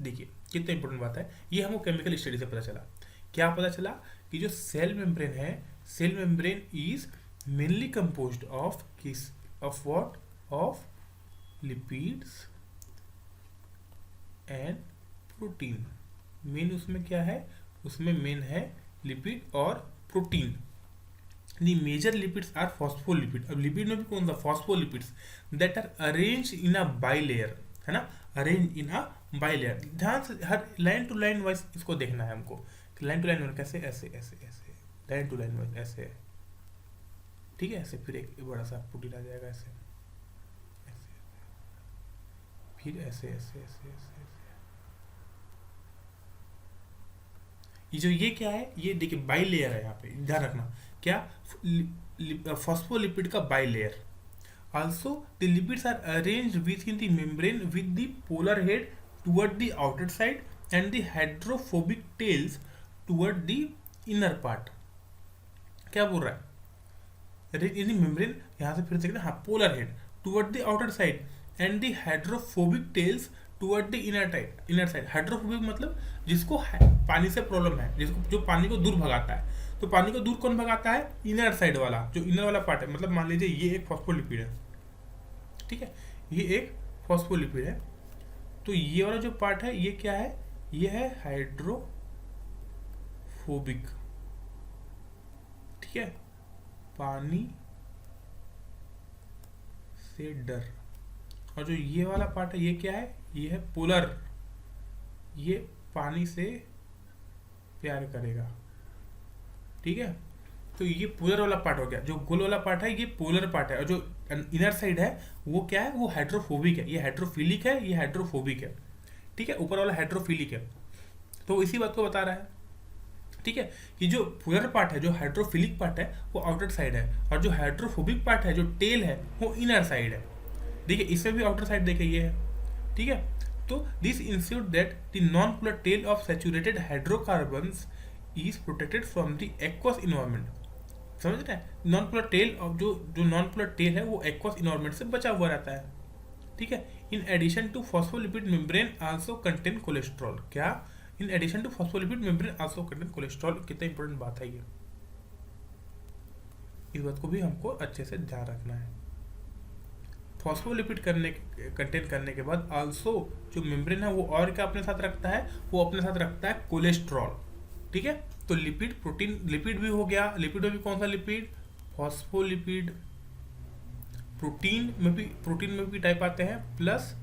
Speaker 1: देखिए कितना इंपॉर्टेंट बात है, ये हमको केमिकल स्टडी से पता चला। क्या पता चला कि जो सेल मेम्ब्रेन है, cell membrane is mainly composed of किस, of what, of lipids and protein. Main उसमें क्या है, उसमें मेन है लिपिड और protein. The major lipids are phospholipid। अब लिपिड में भी कौन सा, phospholipids that are arrange in a bilayer, है ना, अरेंज इन अ बाइलेयर। ध्यान से हर लाइन टू लाइन वाइज इसको देखना है हमको, लाइन टू लाइन वाइज कैसे, ऐसे ऐसे ऐसे, लाइन टू लाइन वाइज ऐसे। ठीक है, ऐसे, फिर एक बड़ा सा प्रोटीन आ जाएगा ऐसे ऐसे, फिर ऐसे ऐसे ऐसे ऐसे। ये जो ये क्या है, ये देखिए बाइलेयर है, यहाँ पे ध्यान रखना, क्या, फॉस्फोलिपिड का bilayer. Also the lipids are arranged within the membrane with the polar head toward the outer side and the hydrophobic tails toward the inner part. क्या बोल रहा है, इन द मेम्ब्रेन, यहाँ से फिर से हाँ, polar head toward the outer side and the hydrophobic tails toward the inner side. Hydrophobic मतलब जिसको पानी से प्रॉब्लम है, जिसको जो पानी को दूर भगाता है, तो पानी को दूर कौन भगाता है, इनर साइड वाला, जो इनर वाला पार्ट है। मतलब मान लीजिए ये एक फॉस्फोलिपिड है, ठीक है, ये एक फॉस्फोलिपिड है। तो ये वाला जो पार्ट है ये क्या है, ये है हाइड्रोफोबिक, ठीक है, पानी से डर। और जो ये वाला पार्ट है ये क्या है, ये है पोलर, ये पानी से प्यार करेगा, ठीक है। तो ये पोलर वाला पार्ट हो गया, जो गोल वाला पार्ट है ये पोलर पार्ट है, और जो इनर साइड है वो क्या है, वो हाइड्रोफोबिक है। ये हाइड्रोफिलिक है, ये हाइड्रोफोबिक है, ठीक है। ऊपर वाला हाइड्रोफिलिक है, तो इसी बात को बता रहा है, ठीक है, कि जो पोलर पार्ट है, जो हाइड्रोफिलिक पार्ट है वो आउटर साइड है, और जो हाइड्रोफोबिक पार्ट है, जो टेल है, वो इनर साइड है, ठीक है। इसमें भी आउटर साइड देखे ये है, ठीक है। तो this ensure that the non polar tail of saturated hydrocarbons is protected from the aqueous environment. समझ रहे हैं, नॉन पोलर टेल ऑफ जो नॉन पोलर टेल है वो एक्वस इन्वायरमेंट से बचा हुआ रहता है, ठीक है। In addition to phospholipid membrane also contain cholesterol. क्या, in addition to phospholipid membrane also contain cholesterol. कितना इंपॉर्टेंट बात है ये, इस बात को भी हमको अच्छे से ध्यान रखना है। फॉस्फोलिपिड कंटेन करने के बाद आल्सो जो मेम्ब्रेन है वो और क्या अपने साथ रखता है, वो अपने साथ रखता है कोलेस्ट्रॉल, ठीक है। तो लिपिड, प्रोटीन, लिपिड भी हो गया, लिपिड में भी कौन सा लिपिड, फॉस्फोलिपिड। प्रोटीन में भी टाइप आते हैं, प्लस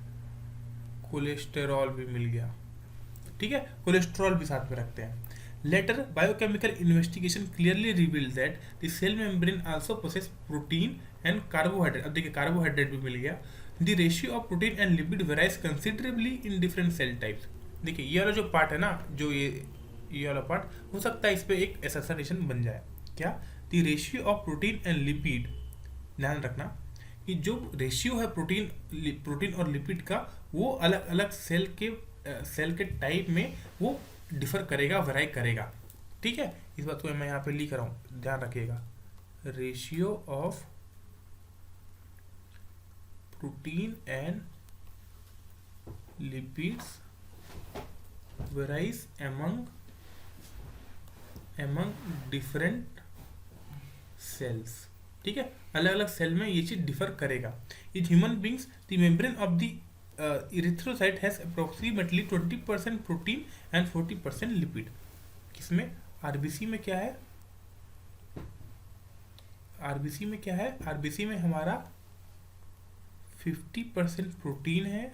Speaker 1: कोलेस्टेरॉल भी मिल गया, ठीक है। कोलेस्ट्रॉल भी साथ में रखते हैं। Later biochemical investigation clearly revealed that the cell membrane also possess protein and carbohydrate. अब देखिए कार्बोहाइड्रेट भी मिल गया। The ratio of protein and lipid varies considerably in different cell types. देखिए ये वाला जो पार्ट है ना, जो ये वाला पार्ट हो सकता है इस पर एक एसोसिएशन बन जाए। क्या, the ratio of protein and lipid, ध्यान रखना कि जो रेशियो है प्रोटीन और लिपिड का, वो अलग अलग सेल के टाइप में वो डिफर करेगा, वेराई करेगा, ठीक है। इस बात को मैं यहाँ पे लिख रहा हूँ, ध्यान रखिएगा। Ratio of protein and lipids varies among different cells, ठीक है। अलग अलग सेल में ये चीज डिफर करेगा। In human beings the membrane of the erythrocyte has approximately 20% protein and 40% lipid. किसमें, आरबीसी में क्या है, आरबीसी में हमारा 50% प्रोटीन है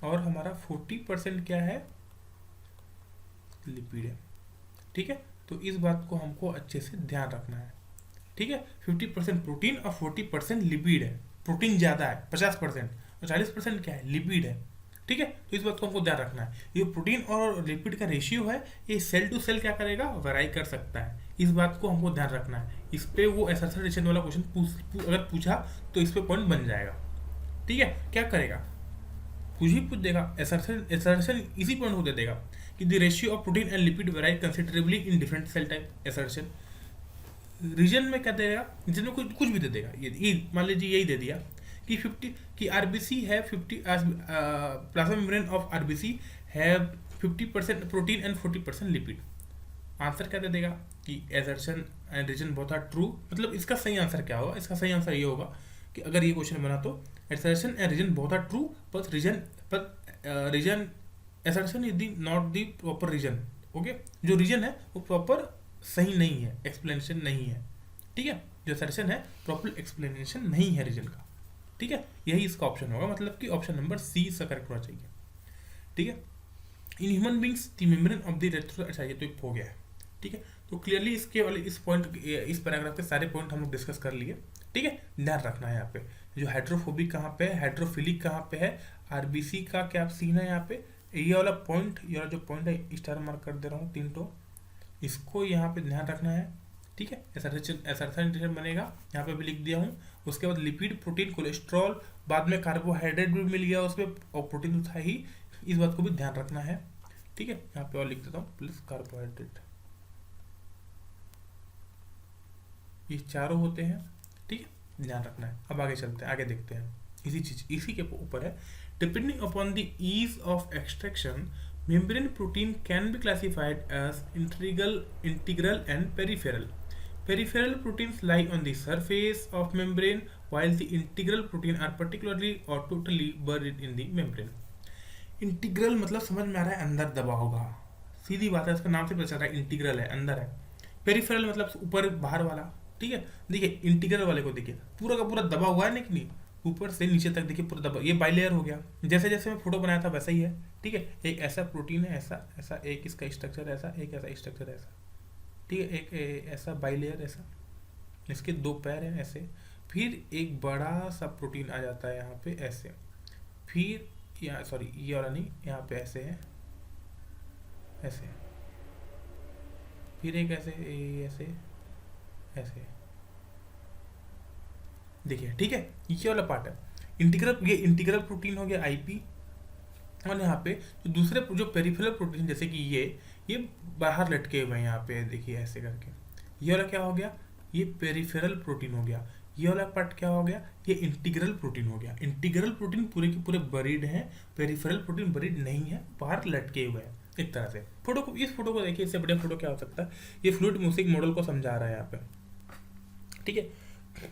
Speaker 1: और हमारा 40% क्या है, लिपिड है, ठीक है। तो इस बात को हमको अच्छे से ध्यान रखना है, ठीक है। 50% प्रोटीन और 40% लिपिड है। प्रोटीन ज़्यादा है 50% और 40% क्या है, लिपिड है, ठीक है। तो इस बात को हमको ध्यान रखना है। ये प्रोटीन और लिपिड का रेशियो है, ये सेल टू सेल क्या करेगा, वेराई कर सकता है। इस बात को हमको ध्यान रखना है। इस पे वो एसोसिएशन वाला क्वेश्चन अगर पूछा तो इस पे पॉइंट बन जाएगा, ठीक है। क्या करेगा, पूछ देगा, एसोसिएशन इसी पॉइंट को दे देगा कि the ratio of protein and lipid vary considerably in different cell type. Association reason में क्या देगा, रीजन में कुछ भी दे देगा। ये मान लीजिए यही दे दिया कि 50 की आरबीसी है, 50 प्लाज्मा मेम्ब्रेन ऑफ आरबीसी है 50% प्रोटीन एंड 40% लिपिड। आंसर क्या दे देगा कि assertion and reason both are true. मतलब इसका सही आंसर क्या होगा, इसका सही आंसर ये होगा कि अगर ये क्वेश्चन बना तो assertion and reason both are true but reason assertion is the not the proper reason. Okay, जो रीजन है वो प्रॉपर सही नहीं है, एक्सप्लेनेशन नहीं है, ठीक है। जो एसर्शन है प्रॉपर एक्सप्लेनेशन नहीं है रीजन का, ठीक है। यही इसका ऑप्शन होगा, मतलब कि ऑप्शन नंबर सी इसका करेक्ट होना चाहिए, ठीक है। In human beings the membrane of the retro, अच्छा ये तो हो गया है, ठीक है। तो क्लियरली इसके वाले इस पैराग्राफ के सारे पॉइंट हम लोग डिस्कस कर लिए, ठीक है। ध्यान रखना है यहाँ पे जो हाइड्रोफोबिक कहाँ पे है, हाइड्रोफिलिक कहाँ पे है, आरबीसी का क्या सीन है यहाँ पे। ये वाला पॉइंट, ये वाला जो पॉइंट है स्टार मार्क कर दे रहा हूँ 3 तो, इसको यहाँ पे ध्यान रखना है, ठीक है। एसर्शन बनेगा, यहाँ पे भी लिख दिया हूँ। उसके बाद लिपिड, प्रोटीन, कोलेस्ट्रॉल, बाद में कार्बोहाइड्रेट भी मिल गया उसमें और प्रोटीन तो था ही, इस बात को भी ध्यान रखना है, ठीक है। यहाँ पे और लिख देता हूँ प्लस कार्बोहाइड्रेट, ये चारों होते हैं, ठीक है, ध्यान रखना है। अब आगे चलते हैं, आगे देखते हैं, इसी के ऊपर है। Depending upon the ease of extraction membrane protein can be classified as integral and peripheral. Peripheral proteins lie on the surface of membrane, while the integral protein are particularly or totally buried in the membrane. Integral मतलब समझ में आ रहा है अंदर दबा होगा, सीधी बात है, इसका नाम से पता चल रहा है इंटीग्रल है, अंदर है। पेरिफेरल मतलब ऊपर बाहर वाला, ठीक है। देखिए इंटीग्रल वाले को देखिए पूरा का पूरा दबा हुआ है, लेकिन ऊपर से नीचे तक देखिए पूरा दबा, ये बाइलेयर हो गया, जैसे जैसे मैं फोटो बनाया था वैसा ही है, ठीक है। एक ऐसा प्रोटीन है, ऐसा ऐसा, एक इसका स्ट्रक्चर ऐसा, एक ऐसा स्ट्रक्चर ऐसा, ठीक है। एक ऐसा बाइलेयर ऐसा, इसके दो पैर हैं ऐसे, फिर एक बड़ा सा प्रोटीन आ जाता है यहाँ पे ऐसे, फिर यहाँ सॉरी ये वाला नहीं, यहाँ पे ऐसे है ऐसे, फिर एक ऐसे ऐसे ऐसे, देखिए ठीक है। ये वाला पार्ट है इंटीग्रल, ये इंटीग्रल प्रोटीन हो गया आईपी। और यहाँ पे जो दूसरे जो पेरिफेरल प्रोटीन जैसे कि ये बाहर लटके हुए हैं यहाँ पे, देखिए ऐसे करके। ये वाला क्या हो गया, ये पेरिफेरल प्रोटीन हो गया। ये वाला पार्ट क्या हो गया, ये इंटीग्रल प्रोटीन हो गया। इंटीग्रल प्रोटीन पूरे के पूरे बरीड हैं, पेरिफेरल प्रोटीन बरीड नहीं है, बाहर लटके हुए हैं एक तरह से। फोटो को, इस फोटो को देखिए, इससे बढ़िया फोटो क्या हो सकता है। ये फ्लूइड म्यूसिक मॉडल को समझा रहा है यहाँ पे, ठीक है।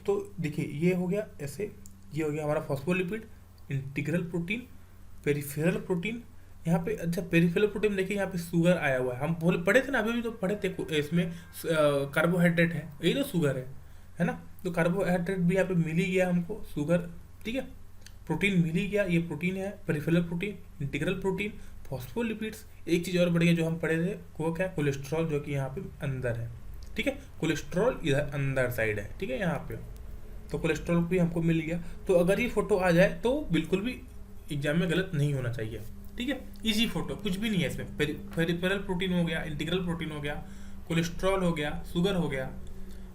Speaker 1: तो देखिए ये हो गया ऐसे, ये हो गया हमारा phospholipid, integral protein, peripheral protein. यहाँ पे अच्छा पेरिफेरल प्रोटीन देखिए, यहाँ पे शुगर आया हुआ है। हम बोले पढ़े थे ना, अभी भी तो पढ़े थे, इसमें कार्बोहाइड्रेट है, यही तो शुगर है ना। तो कार्बोहाइड्रेट भी यहाँ पे मिल ही गया हमको, शुगर, ठीक है। प्रोटीन मिल ही गया, ये प्रोटीन है, peripheral protein, integral protein, phospholipids. एक चीज़ और बढ़ गई जो हम पढ़े थे, वो क्या, कोलेस्ट्रॉल, जो कि यहाँ पे अंदर है, ठीक है। कोलेस्ट्रॉल इधर अंदर साइड है, ठीक है, यहाँ पे। तो कोलेस्ट्रॉल भी हमको मिल गया। तो अगर ये फोटो आ जाए तो बिल्कुल भी एग्जाम में गलत नहीं होना चाहिए, ठीक है। इजी फोटो, कुछ भी नहीं है इसमें। पेरिफेरल प्रोटीन हो गया, इंटीग्रल प्रोटीन हो गया, कोलेस्ट्रॉल हो गया, शुगर हो गया,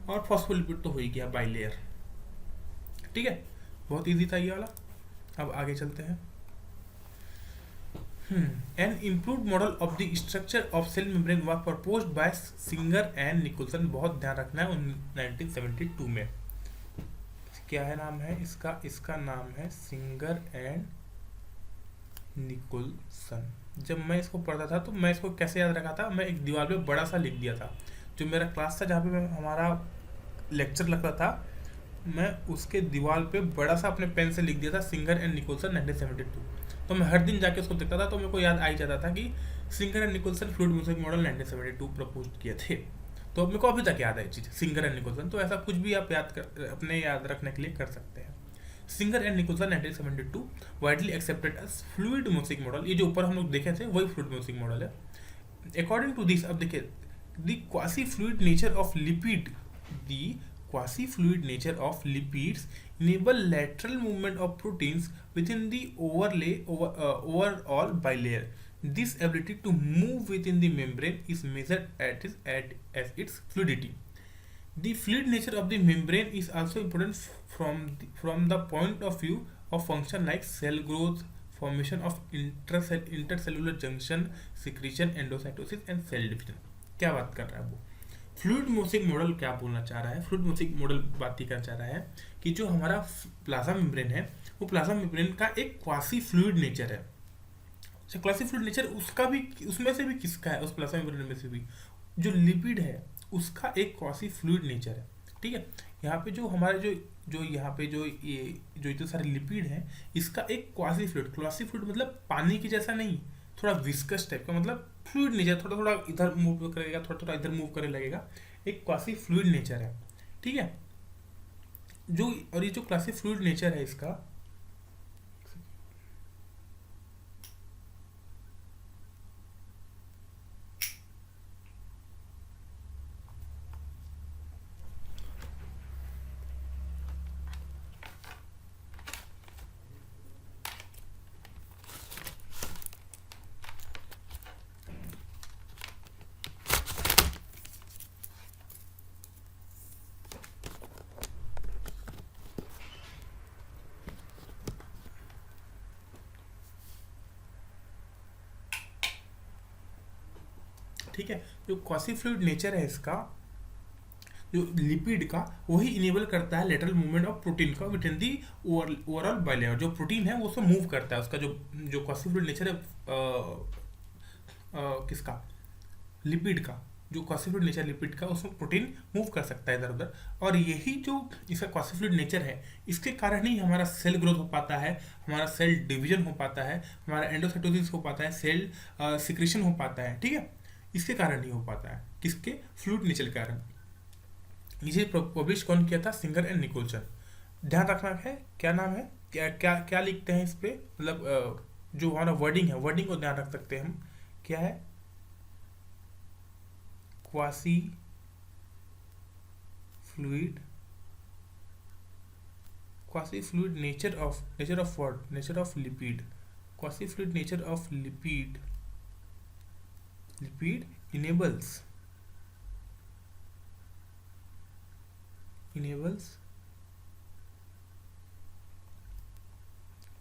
Speaker 1: और फॉस्फोलिपिड तो हो ही गया बाइलेयर, ठीक है। बहुत इजी था ये वाला। अब आगे चलते हैं। An improved model of the structure of cell membrane was proposed by Singer and Nicholson। बहुत ध्यान रखना है, 1972 में। क्या है नाम है इसका, इसका नाम है सिंगर एंड निकोलसन। जब मैं इसको पढ़ता था तो मैं इसको कैसे याद रखा था, मैं एक दीवार पे बड़ा सा लिख दिया था। जो मेरा क्लास था जहाँ पे हमारा लेक्चर लगता था, मैं उसके दीवार पे बड़ा सा अपने पेन से लिख दिया था सिंगर एंड निकोलसन 1972। तो मैं हर दिन जाके उसको देखता था, तो मेरे को याद आ ही जाता था कि Singer and Nicolson fluid mosaic model 1972 propose किए थे। तो मेरे को अभी तक याद है चीज़, सिंगर एंड निकोलसन। तो ऐसा कुछ भी आप अपने याद रखने के लिए कर सकते हैं। Singer and Nicolson 1972 widely accepted as fluid mosaic model. ये जो ऊपर हम लोग देखे थे वही फ्लूइड म्यूजिक मॉडल है। अकॉर्डिंग टू दिस, अब देखिए, the quasi fluid nature of lipid, the quasi-fluid nature of lipids enable lateral movement of proteins within the overall bilayer. This ability to move within the membrane is measured as its fluidity. The fluid nature of the membrane is also important from the point of view of function like cell growth, formation of intercellular junction, secretion, endocytosis and cell division. क्या बात कर रहा है वो? Fluid music model क्या बोलना चाह रहा है, फ्लूइड म्यूसिक मॉडल बात ही करना चाह रहा है कि जो हमारा प्लाज्मा मेम्ब्रेन है, वो प्लाज्मा मेम्ब्रेन का एक क्वासी फ्लूइड नेचर है। अच्छा, क्वासी फ्लूइड नेचर उसका भी, उसमें से भी किसका है, उस प्लाज्मा मेम्ब्रेन में से भी जो लिपिड है उसका एक क्वासी फ्लूइड नेचर है, ठीक है। यहाँ पे जो हमारे जो यहाँ पे जो इतने सारे लिपिड हैं, इसका एक क्वासी फ्लूइड मतलब पानी की जैसा नहीं, थोड़ा विस्कस टाइप का, मतलब फ्लूइड नेचर, थोड़ा थोड़ा इधर मूव करेगा, थोड़ा थोड़ा इधर मूव करने लगेगा, एक क्वासी फ्लूइड नेचर है, ठीक है। जो और ये जो क्वासी फ्लूइड नेचर है इसका, ठीक है, जो क्वासी फ्लूइड नेचर है इसका, जो लिपिड का, वही इनेबल करता है लेटरल मूवमेंट ऑफ प्रोटीन का with in the overall bilayer. जो प्रोटीन है वो उसको मूव करता है, उसका जो क्वासी फ्लूइड नेचर है किसका, लिपिड का, जो क्वासी फ्लूइड नेचर लिपिड का, उसमें प्रोटीन मूव कर सकता है इधर उधर। और यही जो इसका क्वासी फ्लूइड नेचर है, इसके कारण ही हमारा सेल ग्रोथ हो पाता है, हमारा सेल डिवीजन हो पाता है, हमारा एंडोसाइटोसिस हो पाता है, सेल सिक्रेशन हो पाता है। ठीक है, इसके कारण ही हो पाता है, किसके? फ्लूइड नेचर के कारण। इसे पब्लिश कौन किया था? Singer and Nicolson. ध्यान रखना है, क्या नाम है, क्या क्या क्या लिखते हैं इस पे, मतलब जो हमारा वर्डिंग है, वर्डिंग को ध्यान रख सकते हैं हम। क्या है? Quasi fluid, quasi fluid nature of what? Nature of lipid. Quasi fluid nature of lipid, lipid enables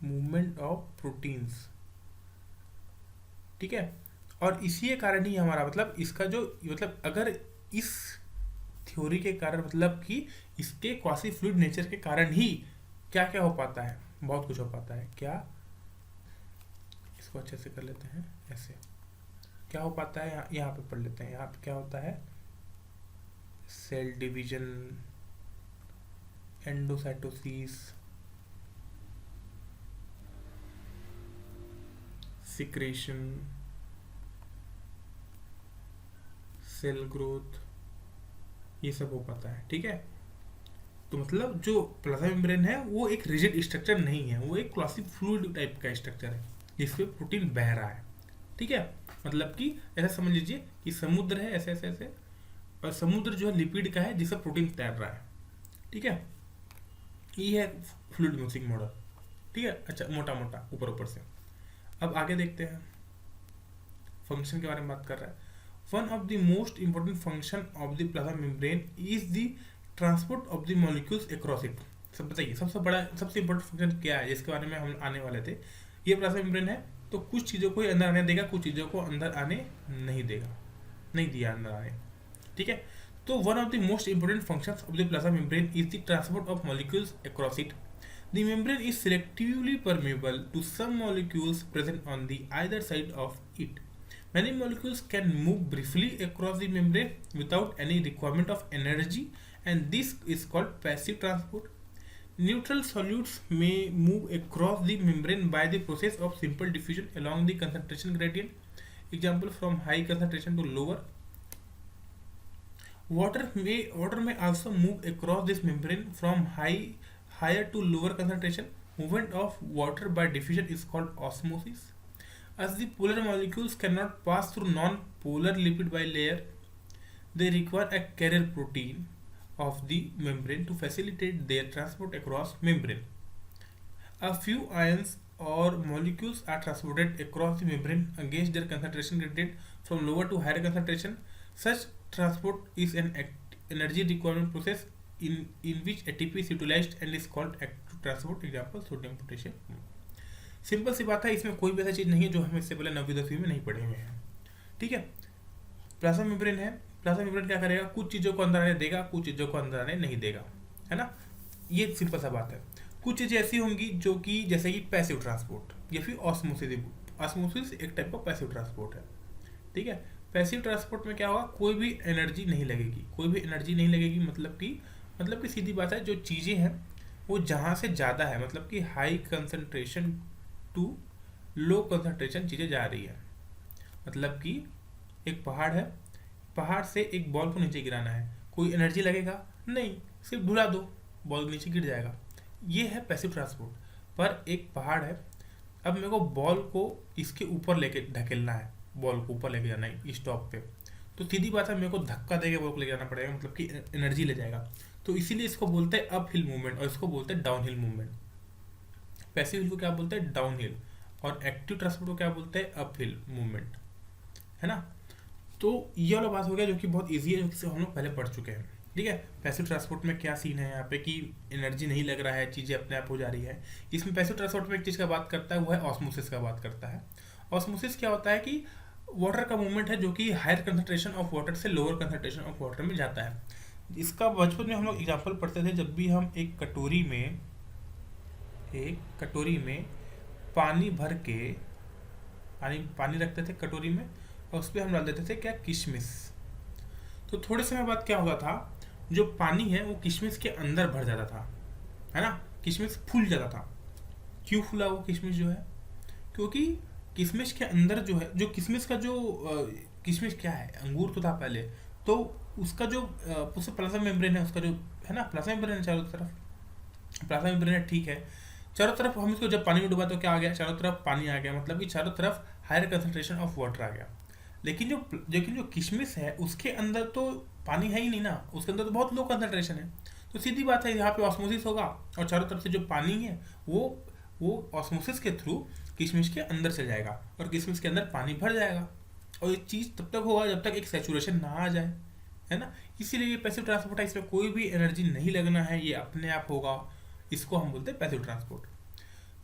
Speaker 1: movement of proteins. ठीक है, और इसी के कारण ही हमारा, मतलब इसका जो, मतलब अगर इस थ्योरी के कारण, मतलब कि इसके क्वासी फ्लूइड नेचर के कारण ही क्या क्या हो पाता है, बहुत कुछ हो पाता है। क्या? इसको अच्छे से कर लेते हैं ऐसे। क्या हो पाता है, यहाँ पे पढ़ लेते हैं। यहाँ पे क्या होता है? Cell division, endocytosis, secretion, cell growth, ये सब हो पाता है। ठीक है, तो मतलब जो प्लाज्मा मेम्ब्रेन है वो एक रिजिड स्ट्रक्चर नहीं है, वो एक क्लासी फ्लूइड टाइप का स्ट्रक्चर है जिसपे प्रोटीन बह रहा है। ठीक है, मतलब कि ऐसा समझ लीजिए कि समुद्र है, ऐसे ऐसे ऐसे, और समुद्र जो है लिपिड का है जिससे प्रोटीन तैर रहा है। ठीक है, ये है फ्लूइड मिक्सिंग मॉडल। ठीक है, अच्छा, मोटा मोटा ऊपर ऊपर से। अब आगे देखते हैं, फंक्शन के बारे में बात कर रहा है। One of the most important function of the plasma membrane is the transport of the molecules across it. सब बताइए, सबसे बड़ा, सबसे इंपॉर्टेंट फंक्शन क्या है जिसके बारे में हम आने वाले थे? ये प्लाज्मा मेम्ब्रेन है, तो कुछ चीज़ों को अंदर आने देगा, कुछ चीज़ों को अंदर आने नहीं देगा, नहीं दिया अंदर आने। ठीक है, तो one of the most important functions of the plasma membrane is the transport of molecules across it. The membrane is selectively permeable to some molecules present on the either side of it. Many molecules can move briefly across the membrane without any requirement of energy, and this is called passive transport. Neutral solutes may move across the membrane by the process of simple diffusion along the concentration gradient. Example, from high concentration to lower. Water may also move across this membrane from higher to lower concentration. Movement of water by diffusion is called osmosis. As the polar molecules cannot pass through non-polar lipid bilayer, they require a carrier protein of the membrane to facilitate their transport across membrane. A few ions or molecules are transported across the membrane against their concentration gradient from lower to higher concentration. Such transport is an energy requirement process in which ATP is utilized and is called active transport. Example, sodium potassium. Simple सी बात है, इसमें कोई भी ऐसा चीज़ नहीं है जो हम इससे पहले 9वीं 10वीं में नहीं पढ़े हुए हैं। ठीक है, प्लाज्मा मेम्ब्रेन है, प्लाज्मा मेम्ब्रेन क्या करेगा? कुछ चीज़ों को अंदर आने देगा, कुछ चीज़ों को अंदर आने नहीं देगा, है ना। ये सिंपल सा बात है। कुछ चीज़ें ऐसी होंगी जो कि, जैसे कि पैसिव ट्रांसपोर्ट या फिर ऑस्मोसिस। ऑस्मोसिस एक टाइप का पैसिव ट्रांसपोर्ट है। ठीक है, पैसिव ट्रांसपोर्ट में क्या होगा? कोई भी एनर्जी नहीं लगेगी, कोई भी एनर्जी नहीं लगेगी, मतलब कि सीधी बात है, जो चीज़ें हैं वो जहाँ से ज़्यादा है, मतलब कि high concentration to low concentration चीज़ें जा रही है। मतलब कि एक पहाड़ है, पहाड़ से एक बॉल को नीचे गिराना है, कोई एनर्जी लगेगा नहीं, सिर्फ ढुला दो, बॉल नीचे गिर जाएगा। ये है पैसिव ट्रांसपोर्ट। पर एक पहाड़ है, अब मेरे को बॉल को इसके ऊपर लेके ढकेलना है, बॉल को ऊपर लेके जाना है इस टॉप पे, तो सीधी बात है, मेरे को धक्का देके बॉल को ले जाना पड़ेगा, मतलब कि एनर्जी ले जाएगा। तो इसीलिए इसको बोलते हैं अप हिल मूवमेंट और इसको बोलते हैं डाउन हिल मूवमेंट। पैसिव हिल को क्या बोलते हैं? Down hill. और एक्टिव ट्रांसपोर्ट को क्या बोलते हैं? अप हिल मूवमेंट, है ना। तो ये वाला बात हो गया जो कि बहुत ईजी है, जो कि हम लोग पहले पढ़ चुके हैं। ठीक है, पैसिव ट्रांसपोर्ट में क्या सीन है यहाँ पे कि एनर्जी नहीं लग रहा है, चीज़ें अपने आप हो जा रही है। इसमें पैसिव ट्रांसपोर्ट में एक चीज़ का बात करता है, वो है ऑस्मोसिस का बात करता है। ऑस्मोसिस क्या होता है कि वाटर का मूवमेंट है जो कि हायर कंसंट्रेशन ऑफ वाटर से लोअर कंसंट्रेशन ऑफ वाटर में जाता है। इसका बचपन में हम लोग एग्जाम्पल पढ़ते थे, जब भी हम एक कटोरी में पानी भर के पानी रखते थे कटोरी में, और उस पर हम डाल देते थे क्या? किशमिश। तो थोड़े समय बाद क्या होगा था, जो पानी है वो किशमिश के अंदर भर जाता था, है ना, किशमिश फूल जाता था। क्यों फूला वो किशमिश जो है? क्योंकि किशमिश के अंदर जो है, जो किशमिश का जो किशमिश क्या है, अंगूर तो था पहले, तो उसका जो उसका प्लाज्मा मेम्ब्रेन है, उसका जो है ना प्लाज्मा मेम्ब्रेन है चारों तरफ, प्लाज्मा मेम्ब्रेन है, ठीक है। चारों तरफ हम इसको जब पानी में डुबा तो क्या आ गया, चारों तरफ पानी आ गया, मतलब कि चारों तरफ हायर कंसंट्रेशन ऑफ वाटर आ गया। लेकिन जो किशमिश है उसके अंदर तो पानी है ही नहीं ना, उसके अंदर तो बहुत लो कंसंट्रेशन है। तो सीधी बात है, यहाँ पे ऑस्मोसिस होगा और चारों तरफ से जो पानी है वो ऑस्मोसिस के थ्रू किशमिश के अंदर से जाएगा और किशमिश के अंदर पानी भर जाएगा। और ये चीज़ तब तक होगा जब तक एक सेचुरेशन ना आ जाए, है ना। इसीलिए ये पैसिव ट्रांसपोर्ट है, इसमें कोई भी एनर्जी नहीं लगना है, ये अपने आप होगा। इसको हम बोलते हैं पैसिव ट्रांसपोर्ट।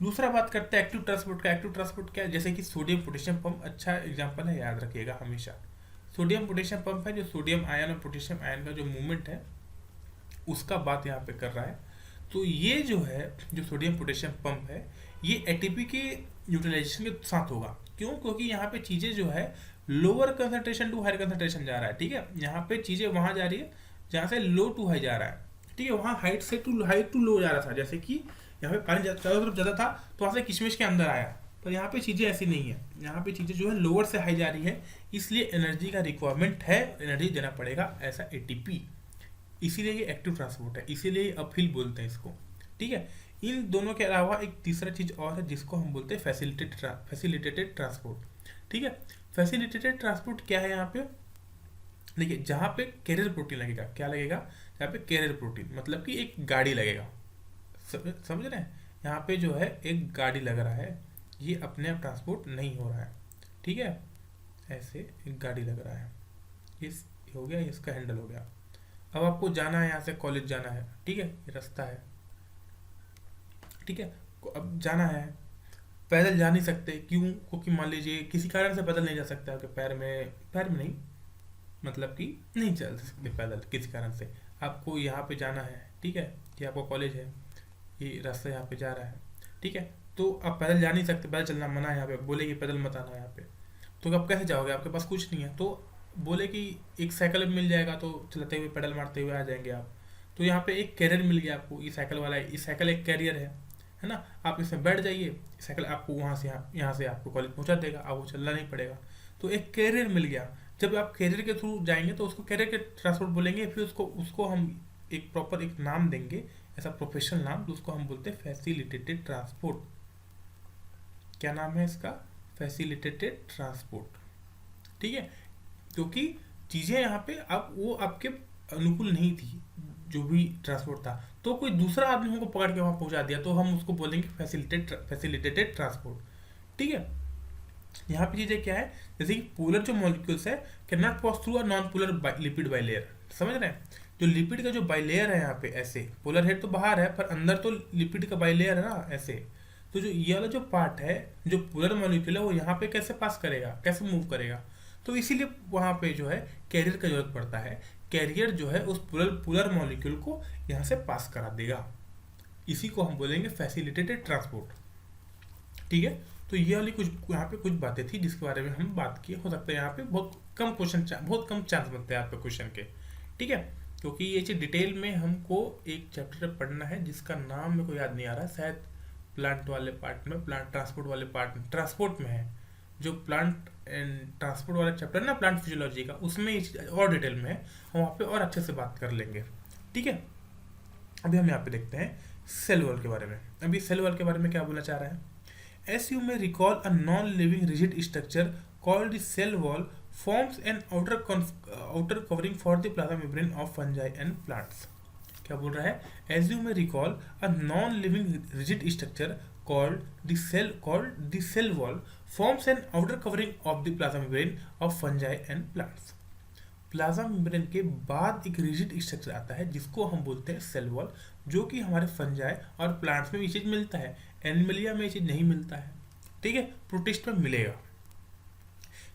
Speaker 1: दूसरा बात करते हैं एक्टिव ट्रांसपोर्ट का। एक्टिव ट्रांसपोर्ट क्या है? जैसे कि सोडियम पोटेशियम पंप अच्छा एग्जांपल है, याद रखिएगा हमेशा। सोडियम पोटेशियम पंप है, जो सोडियम आयन और पोटेशियम आयन का जो मूवमेंट है उसका बात यहाँ पे कर रहा है। तो ये जो है, जो सोडियम पोटेशियम पंप है, ये एटीपी के यूटिलाइजेशन के साथ होगा। क्यों? क्योंकि यहाँ पे चीज़ें जो है lower concentration to higher concentration जा रहा है, ठीक है। यहाँ पे चीज़ें वहाँ जा रही है जहाँ से लो टू हाई जा रहा है, ठीक है। वहाँ हाइट से टू हाइट टू लो जा रहा था, जैसे कि यहाँ पे पानी चारों तरफ ज़्यादा था तो वहाँ से किशमिश के अंदर आया। पर यहाँ पे चीज़ें ऐसी नहीं है, यहाँ पे चीज़ें जो है लोअर से हाई जा रही है, इसलिए एनर्जी का रिक्वायरमेंट है, एनर्जी देना पड़ेगा ऐसा एटीपी। इसीलिए ये एक्टिव ट्रांसपोर्ट है, इसीलिए अपहिल बोलते हैं इसको, ठीक है। इन दोनों के अलावा एक तीसरा चीज़ और है जिसको हम बोलते हैं फैसिलिटेटेड ट्रांसपोर्ट, ठीक है। फैसिलिटेटेड ट्रांसपोर्ट क्या है यहाँ पे? देखिए, जहाँ पे कैरियर प्रोटीन लगेगा, क्या लगेगा? जहाँ पे कैरियर प्रोटीन मतलब कि एक गाड़ी लगेगा, समझ रहे हैं। यहाँ पे जो है एक गाड़ी लग रहा है, ये अपने आप ट्रांसपोर्ट नहीं हो रहा है, ठीक है। ऐसे एक गाड़ी लग रहा है, इस हो गया, इसका हैंडल हो गया। अब आपको जाना है, यहाँ से कॉलेज जाना है, ठीक है, ये रास्ता है, ठीक है। अब जाना है, पैदल जा नहीं सकते, क्यों? क्योंकि मान लीजिए किसी कारण से पैदल नहीं जा सकते, आपके पैर में नहीं, मतलब कि नहीं चल सकते पैदल किसी कारण से। आपको यहाँ पे जाना है, ठीक है, ये आपका कॉलेज है, ये रास्ता यहाँ पे जा रहा है, ठीक है। तो आप पैदल जा नहीं सकते, पैदल चलना मना है, यहाँ पे बोले कि पैदल मत आना यहाँ पे। तो आप कैसे जाओगे? आपके पास कुछ नहीं है, तो बोले कि एक साइकिल मिल जाएगा तो चलते हुए पेडल मारते हुए आ जाएंगे आप। तो यहाँ पे एक कैरियर मिल गया आपको, ये साइकिल वाला, ये साइकिल एक कैरियर है ना। आप इसमें बैठ जाइए, साइकिल आपको वहाँ से यहाँ से आपको कॉलेज पहुँचा देगा, आपको चलना नहीं पड़ेगा। तो एक कैरियर मिल गया। जब आप कैरियर के थ्रू जाएंगे तो उसको कैरियर के ट्रांसपोर्ट बोलेंगे, फिर उसको हम एक प्रॉपर एक नाम देंगे, ऐसा प्रोफेशनल नाम, तो उसको हम बोलते हैं फैसिलिटेटेड ट्रांसपोर्ट। क्या नाम है इसका? फैसिलिटेटेड ट्रांसपोर्ट, ठीक है। क्योंकि चीज़ें यहाँ पे अब वो आपके अनुकूल नहीं थी, जो भी ट्रांसपोर्ट था, तो कोई दूसरा आदमी हमको पकड़ के वहाँ पहुँचा दिया, तो हम उसको बोलेंगे फैसिलिटेटेड ट्रांसपोर्ट, ठीक है। यहाँ पे चीज़ें क्या है, जैसे कि पोलर जो मॉलिक्यूल्स है can not pass through a non polar lipid bilayer, समझ रहे हैं। जो लिपिड का जो बाइलेयर है यहाँ पे, ऐसे पोलर हेड तो बाहर है पर अंदर तो लिपिड का बाइलेयर है ना, ऐसे। तो जो ये वाला जो पार्ट है, जो पोलर मॉलिक्यूल है, वो यहाँ पे कैसे पास करेगा, कैसे मूव करेगा? तो इसीलिए वहाँ पे जो है कैरियर का जरूरत पड़ता है। कैरियर जो है उस पोलर मॉलिक्यूल को यहाँ से पास करा देगा, इसी को हम बोलेंगे फैसिलिटेटेड ट्रांसपोर्ट, ठीक है। तो ये वाली कुछ यहाँ पे कुछ बातें थी जिसके बारे में हम बात किए। हो सकता है यहाँ पे बहुत कम चांस बनते हैं आपके क्वेश्चन के, ठीक है। क्योंकि ये चीज़ डिटेल में हमको एक चैप्टर पढ़ना है जिसका नाम मेरे को याद नहीं आ रहा, शायद प्लांट वाले पार्ट में, प्लांट ट्रांसपोर्ट वाले पार्ट में, ट्रांसपोर्ट में है जो प्लांट एंड ट्रांसपोर्ट वाला चैप्टर ना, प्लांट फिजियोलॉजी का, उसमें ये चीज़ और डिटेल में है, हम वहाँ पे और अच्छे से बात कर लेंगे, ठीक है। अभी हम यहाँ पे देखते हैं सेल वॉल के बारे में। अभी सेल वॉल के बारे में क्या बोलना चाह रहा है? As you may recall, a non-living rigid structure called the cell wall forms an outer covering for the plasma membrane of fungi and plants. क्या बोल रहा है? As you may recall, a non-living rigid structure called the cell wall forms an outer covering of the plasma membrane of fungi and plants. Plasma membrane के बाद एक rigid structure आता है जिसको हम बोलते हैं सेल वॉल, जो कि हमारे फंजाई और प्लांट्स में ये चीज़ मिलता है, एनिमलिया में ये चीज़ नहीं मिलता है, ठीक है, प्रोटिस्ट में मिलेगा।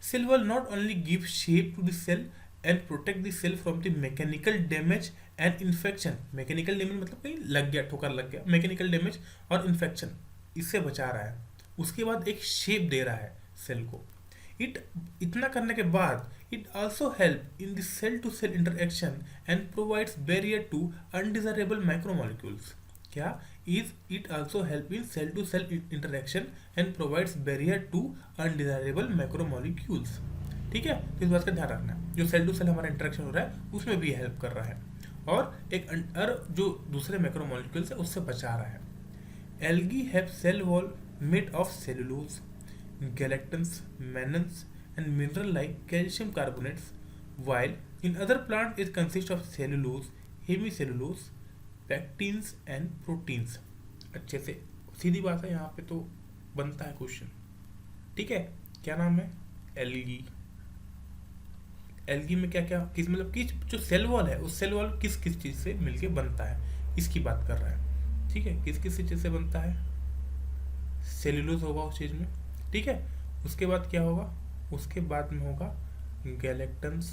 Speaker 1: Cell wall not only give shape to the cell and protect the cell from the mechanical damage and infection. Mechanical damage मतलब कहीं लग गया, ठोकर लग गया, मैकेनिकल डैमेज और इन्फेक्शन, इससे बचा रहा है। उसके बाद एक शेप दे रहा है सेल को। इतना करने के बाद It also helps in the cell-to-cell interaction and provides barrier to undesirable macromolecules. क्या is it also help in cell-to-cell interaction and provides barrier to undesirable macromolecules. ठीक है, तो इस बात का ध्यान रखना है, जो सेल टू सेल हमारा इंटरेक्शन हो रहा है उसमें भी हेल्प कर रहा है और एक जो दूसरे मैक्रोमोलिक्यूल्स है उससे बचा रहा है. Algae have cell wall made of cellulose, galactans, mannans, and mineral like calcium carbonates, while in other plants it consists of cellulose, hemicellulose, pectins and proteins. अच्छे से सीधी बात है, यहाँ पे तो बनता है क्वेश्चन. ठीक है, क्या नाम है? एल्गी. एल्गी में क्या क्या किस मतलब कि जो सेल वॉल है उस सेल वॉल किस किस चीज़ से मिलके बनता है इसकी बात कर रहा है. ठीक है, किस किस चीज़ से बनता है? सेलुलोज होगा उस चीज़ में. ठीक है, उसके बाद क्या होगा? उसके बाद में होगा galactans,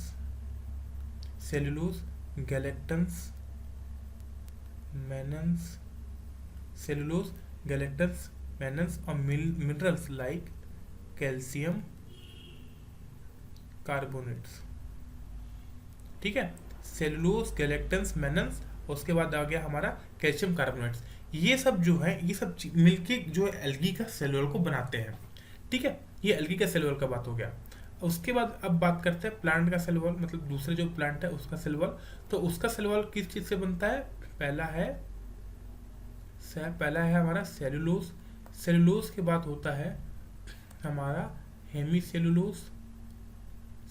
Speaker 1: cellulose, galactans, mannans, cellulose, galactans, mannans और मिनरल्स लाइक कैल्शियम कार्बोनेट्स. ठीक है, सेलुलोज, गैलेक्टन्स, मैनन्स, उसके बाद आ गया हमारा कैल्शियम कार्बोनेट्स. ये सब जो है ये सब मिलके जो एल्गी का सेल वॉल को बनाते हैं. ठीक है, ये एल्गी का सेल वॉल का बात हो गया. उसके बाद अब बात करते हैं प्लांट का सेल वॉल, मतलब दूसरे जो प्लांट है उसका सेल वॉल. तो उसका सेल वॉल किस चीज़ से बनता है? पहला है हमारा सेलुलोज. सेलुलोज के बाद होता है हमारा हेमी सेलुलोज.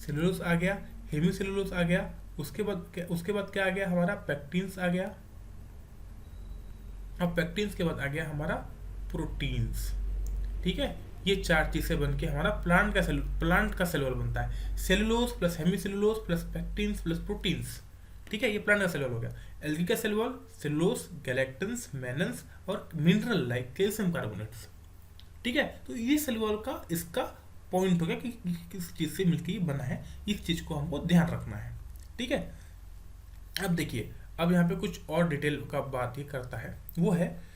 Speaker 1: सेलुलोज आ गया, हेमी सेलुलोज आ गया. उसके बाद क्या आ गया? हमारा पेक्टिन्स आ गया. अब पेक्टिन्स के बाद आ गया हमारा प्रोटीन्स. ठीक है, ये चार चीजें बन के हमारा प्लांट का सेल वॉल बनता है. Cellulose plus hemicellulose plus pectins plus proteins. ठीक है, ये प्लांट का सेल वॉल हो गया. एल्गी का cell wall cellulose, galactans, mannans और मिनरल लाइक कैल्शियम कार्बोनेट्स. ठीक है, तो ये सेल वॉल का इसका पॉइंट हो गया कि किस चीज से मिलकर ये बना है. इस चीज को हमको ध्यान रखना है. ठीक है, अब देखिए, अब यहाँ पे कुछ और डिटेल का बात ये करता है, वो है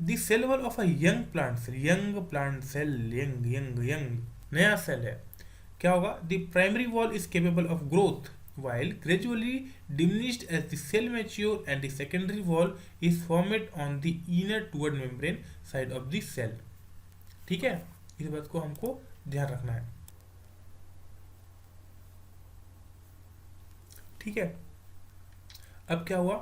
Speaker 1: the cell wall of a young plant cell. Young नया सेल है, क्या होगा? The primary wall is capable of growth while gradually diminished as the cell mature, and the secondary wall is formed on the inner toward membrane side of the cell. ठीक है, इस बात को हमको ध्यान रखना है. ठीक है, अब क्या हुआ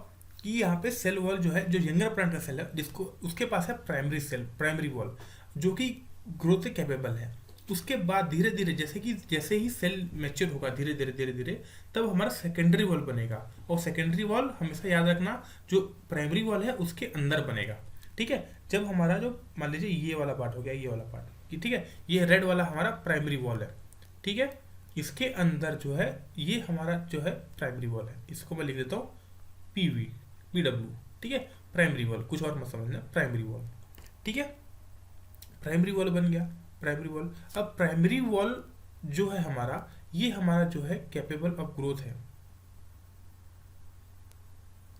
Speaker 1: कि यहाँ पे सेल वॉल जो है, जो यंगर प्लांट का सेल है जिसको उसके पास है प्राइमरी वॉल जो कि ग्रोथ से कैपेबल है. उसके बाद धीरे धीरे जैसे ही सेल मैच्योर होगा धीरे धीरे तब हमारा सेकेंडरी वॉल बनेगा. और सेकेंडरी वॉल हमेशा याद रखना जो प्राइमरी वॉल है उसके अंदर बनेगा. ठीक है, जब हमारा जो मान लीजिए ये वाला पार्ट हो गया, ये वाला पार्ट, ठीक है, ये रेड वाला हमारा प्राइमरी वॉल है. ठीक है, इसके अंदर जो है ये हमारा जो है प्राइमरी वॉल है. इसको मैं लिख देता हूँ PW. ठीक है, प्राइमरी वॉल, कुछ और मत समझना, प्राइमरी वॉल. ठीक है, प्राइमरी वॉल बन गया. प्राइमरी वॉल, अब प्राइमरी वॉल जो है हमारा, ये हमारा जो है कैपेबल ऑफ ग्रोथ है,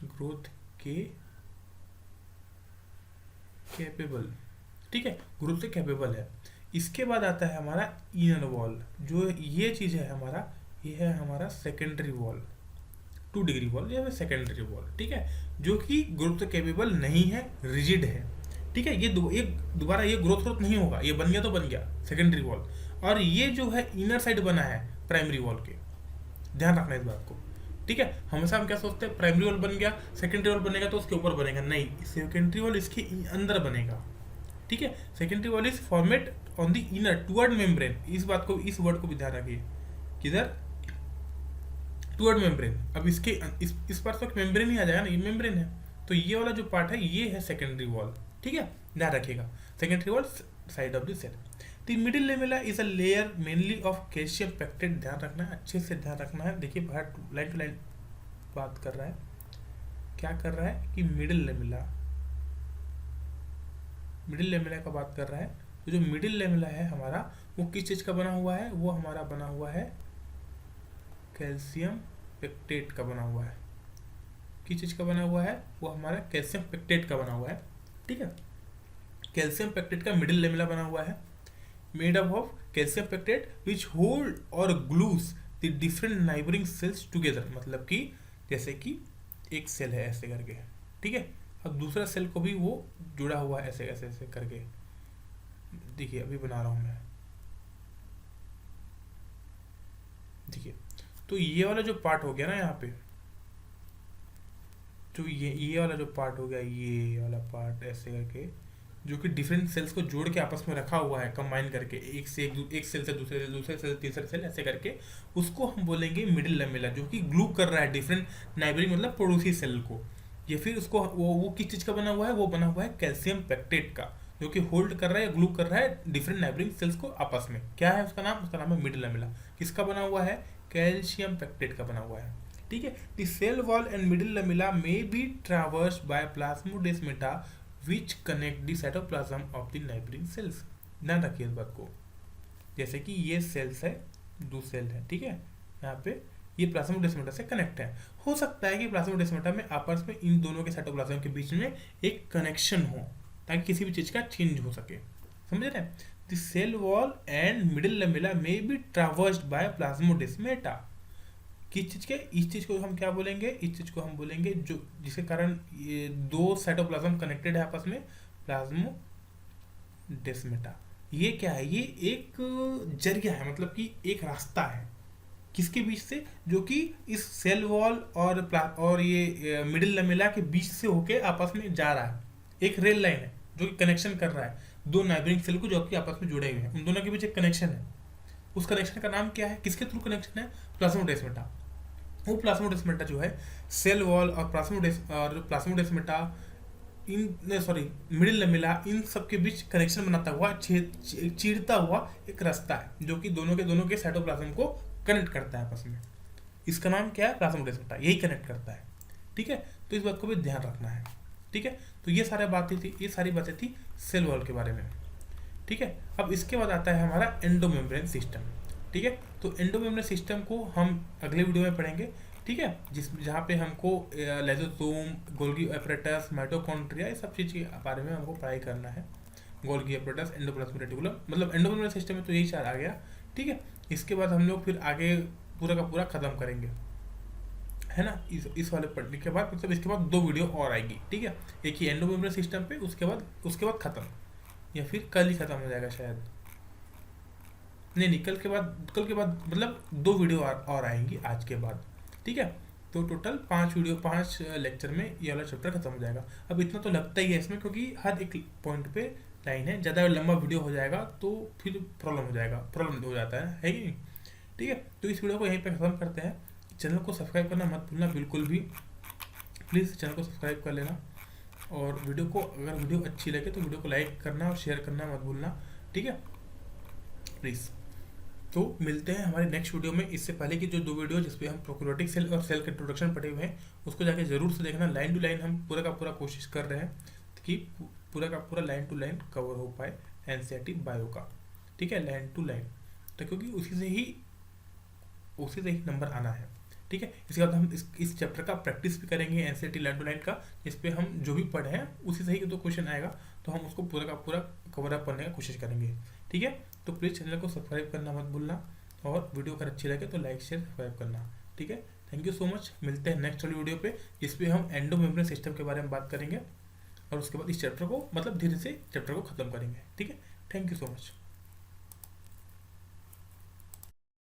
Speaker 1: ग्रोथ के कैपेबल. ठीक है, ग्रोथ से कैपेबल है. इसके बाद आता है हमारा इनर वॉल, जो ये चीज है हमारा, ये है हमारा सेकेंडरी वॉल, 2 डिग्री वॉल या सेकेंडरी वॉल. ठीक है, जो कि ग्रोथ से कैपेबल नहीं है, रिजिड है. ठीक है, ये दोबारा ये ग्रोथ नहीं होगा, ये बन गया तो बन गया सेकेंडरी वॉल. और ये जो है इनर साइड बना है प्राइमरी वॉल के, ध्यान रखना इस बात को. ठीक है, हमेशा हम क्या सोचते हैं, प्राइमरी वॉल बन गया, सेकेंडरी वॉल बनेगा तो उसके ऊपर बनेगा. नहीं, सेकेंडरी वॉल इसके अंदर बनेगा. ठीक है, secondary wall is formed on the inner toward membrane. इस वर्ड को भी ध्यान रखिए, किधर? Toward membrane. अब इसके इस पार्ट तक मेम्ब्रेन ही आ जाएगा ना, ये मेम्ब्रेन है, तो ये वाला जो पार्ट है ये है सेकेंडरी वॉल. ठीक है, ध्यान रखिएगा, secondary wall side of the cell. The middle lamella is a layer mainly of calcium pectate. ध्यान रखना है, अच्छे से ध्यान रखना है. देखिए बाहर लाइन टू लाइन बात कर रहा है, क्या कर रहा है कि मिडिल लेमेला का बात कर रहा है. तो जो मिडिल लेमेला है हमारा, वो किस चीज का बना हुआ है? वो हमारा बना हुआ है कैल्शियम पेक्टेट का बना हुआ है. किस चीज का बना हुआ है? वो हमारा कैल्शियम पेक्टेट का बना हुआ है. ठीक है, कैल्शियम पेक्टेट का मिडिल लेमेला बना हुआ है, made up of calcium pectate which hold और glues the the different neighbouring cells together, मतलब कि जैसे कि एक सेल है ऐसे करके, ठीक है, अब दूसरा सेल को भी वो जुड़ा हुआ है ऐसे ऐसे ऐसे करके। देखिए अभी बना रहा हूँ मैं, देखिए तो ये वाला जो पार्ट हो गया ना यहाँ पे, जो ये वाला जो पार्ट हो गया, ये वाला पार्ट ऐसे करके, जो कि डिफरेंट सेल्स को जोड़ के आपस में रखा हुआ है, कंबाइन करके एक से एक सेल से दूसरे सेल, दूसरे सेल तीसरे सेल ऐसे करके, उसको हम बोलेंगे मिडिल लैमेला, जो कि ग्लू कर रहा है डिफरेंट नाइबरिंग मतलब पड़ोसी सेल को। या फिर उसको वो किस चीज़ का बना हुआ है, वो बना हुआ है कैल्शियम पेक्टेट का, जो कि होल्ड कर रहा है, ग्लू कर रहा है डिफरेंट नाइबरिंग सेल्स को आपस में। क्या है उसका नाम? उसका नाम है मिडिल लैमेला। किसका बना हुआ है? कैल्शियम पेक्टेट का बना हुआ है, ठीक है। The cell wall and middle lamella may be traversed by plasmodesmata which connect the cytoplasm of the neighbouring cells. ध्यान रखिए इस बात को, जैसे कि ये सेल्स है, दो सेल है, ठीक है, यहाँ पे ये प्लाज्मोडेस्माटा से कनेक्ट है। हो सकता है कि प्लाज्मोडेस्माटा में आपस में इन दोनों के साइटोप्लाज्म के बीच में एक कनेक्शन हो, ताकि किसी भी चीज का चेंज हो सके, समझ रहे हैं। The cell wall and middle lamella may be traversed by plasmodesmata. किस चीज के? इस चीज को हम क्या बोलेंगे? इस चीज को हम बोलेंगे जो जिसके कारण ये दो साइटोप्लाज्म कनेक्टेड है आपस में, प्लाज्मोडेस्माटा। ये क्या है? ये एक जरिया है, मतलब कि एक रास्ता है, किसके बीच से? जो कि इस सेल वॉल और ये मिडिल लैमेला के बीच से होके आपस में जा रहा है। एक रेल लाइन है जो कि कनेक्शन कर रहा है दो नाइबरिंग सेल को, जो कि आपस में जुड़े हुए हैं, उन दोनों के बीच एक कनेक्शन है। उस कनेक्शन का नाम क्या है? किसके थ्रू कनेक्शन है? प्लाज्मोडेस्माटा। वो प्लाज्मोडेस्माटा जो है सेल वॉल और प्लाज्मोडेस्माटा इन सॉरी मिडिल लैमेला, इन सब के बीच कनेक्शन बनाता हुआ चीरता हुआ एक रास्ता है, जो कि दोनों के साइटोप्लाज्म को कनेक्ट करता है आपस में। इसका नाम क्या है? प्लाज्मोडेस्माटा, यही कनेक्ट करता है, ठीक है। तो इस बात को भी ध्यान रखना है, ठीक है। तो ये सारी बातें थी सेल वॉल के बारे में, ठीक है। अब इसके बाद आता है हमारा एंडोमेम्ब्रेन सिस्टम, ठीक है। तो एंडोमेम्ब्रेन सिस्टम को हम अगले वीडियो में पढ़ेंगे, ठीक है, जहाँ पे हमको लाइसोसोम, गोल्गी एपरेटस, माइटोकॉन्ड्रिया, ये सब चीज़ के बारे में हमको पढ़ाई करना है। गोल्गी एपरेटस, एंडोप्लाज्मिक रेटिकुलम, मतलब एंडोमेम्ब्रेन सिस्टम में तो यही चार आ गया, ठीक है। इसके बाद हम लोग फिर आगे पूरा का पूरा खत्म करेंगे, है ना। इस वाले पढ़ने के बाद, मतलब इसके बाद दो वीडियो और आएगी, ठीक है। एक ही एंडोमेम्ब्रेन सिस्टम पे, उसके बाद खत्म, या फिर कल ही खत्म हो जाएगा शायद, नहीं कल के बाद मतलब दो वीडियो और आएंगी आज के बाद, ठीक है। तो टोटल 5 लेक्चर में ये वाला चैप्टर खत्म हो जाएगा। अब इतना तो लगता ही है इसमें, क्योंकि हर एक पॉइंट पे लाइन है, ज़्यादा लंबा वीडियो हो जाएगा तो फिर प्रॉब्लम हो जाता है कि नहीं, ठीक है। तो इस वीडियो को यहीं पे खत्म करते हैं। चैनल को सब्सक्राइब करना मत भूलना बिल्कुल भी, प्लीज़ चैनल को सब्सक्राइब कर लेना, और वीडियो को, अगर वीडियो अच्छी लगे तो वीडियो को लाइक करना और शेयर करना मत भूलना, ठीक है, प्लीज़। तो मिलते हैं हमारे नेक्स्ट वीडियो में। इससे पहले की जो दो वीडियो जिसपे हम प्रोकैरियोटिक सेल और सेल का इंट्रोडक्शन पढ़े हुए हैं, उसको जाके जरूर से देखना। लाइन टू लाइन हम पूरा का पूरा कोशिश कर रहे हैं कि पूरा का पूरा लाइन टू लाइन कवर हो पाए एनसीईआरटी बायो का, ठीक है, लाइन टू लाइन, तो क्योंकि उसी से ही नंबर आना है, ठीक है। इसके बाद हम इस चैप्टर का प्रैक्टिस भी करेंगे एनसीईआरटी लाइन टू लाइन का, इस पर हम जो भी पढ़े हैं उसी से ही तो क्वेश्चन आएगा, तो हम उसको पूरा का पूरा कवर अप करने का कोशिश करेंगे, ठीक है। तो प्लीज़ चैनल को सब्सक्राइब करना मत भूलना, और वीडियो अगर अच्छी लगे तो लाइक शेयर सब्सक्राइब करना, ठीक है। Thank you so much. मिलते हैं नेक्स्ट वाली वीडियो पे, जिसपे हम एंडोमेम्ब्रेन सिस्टम के बारे में बात करेंगे, और उसके बाद इस चैप्टर को, मतलब धीरे से चैप्टर को खत्म करेंगे, ठीक है। Thank you so much.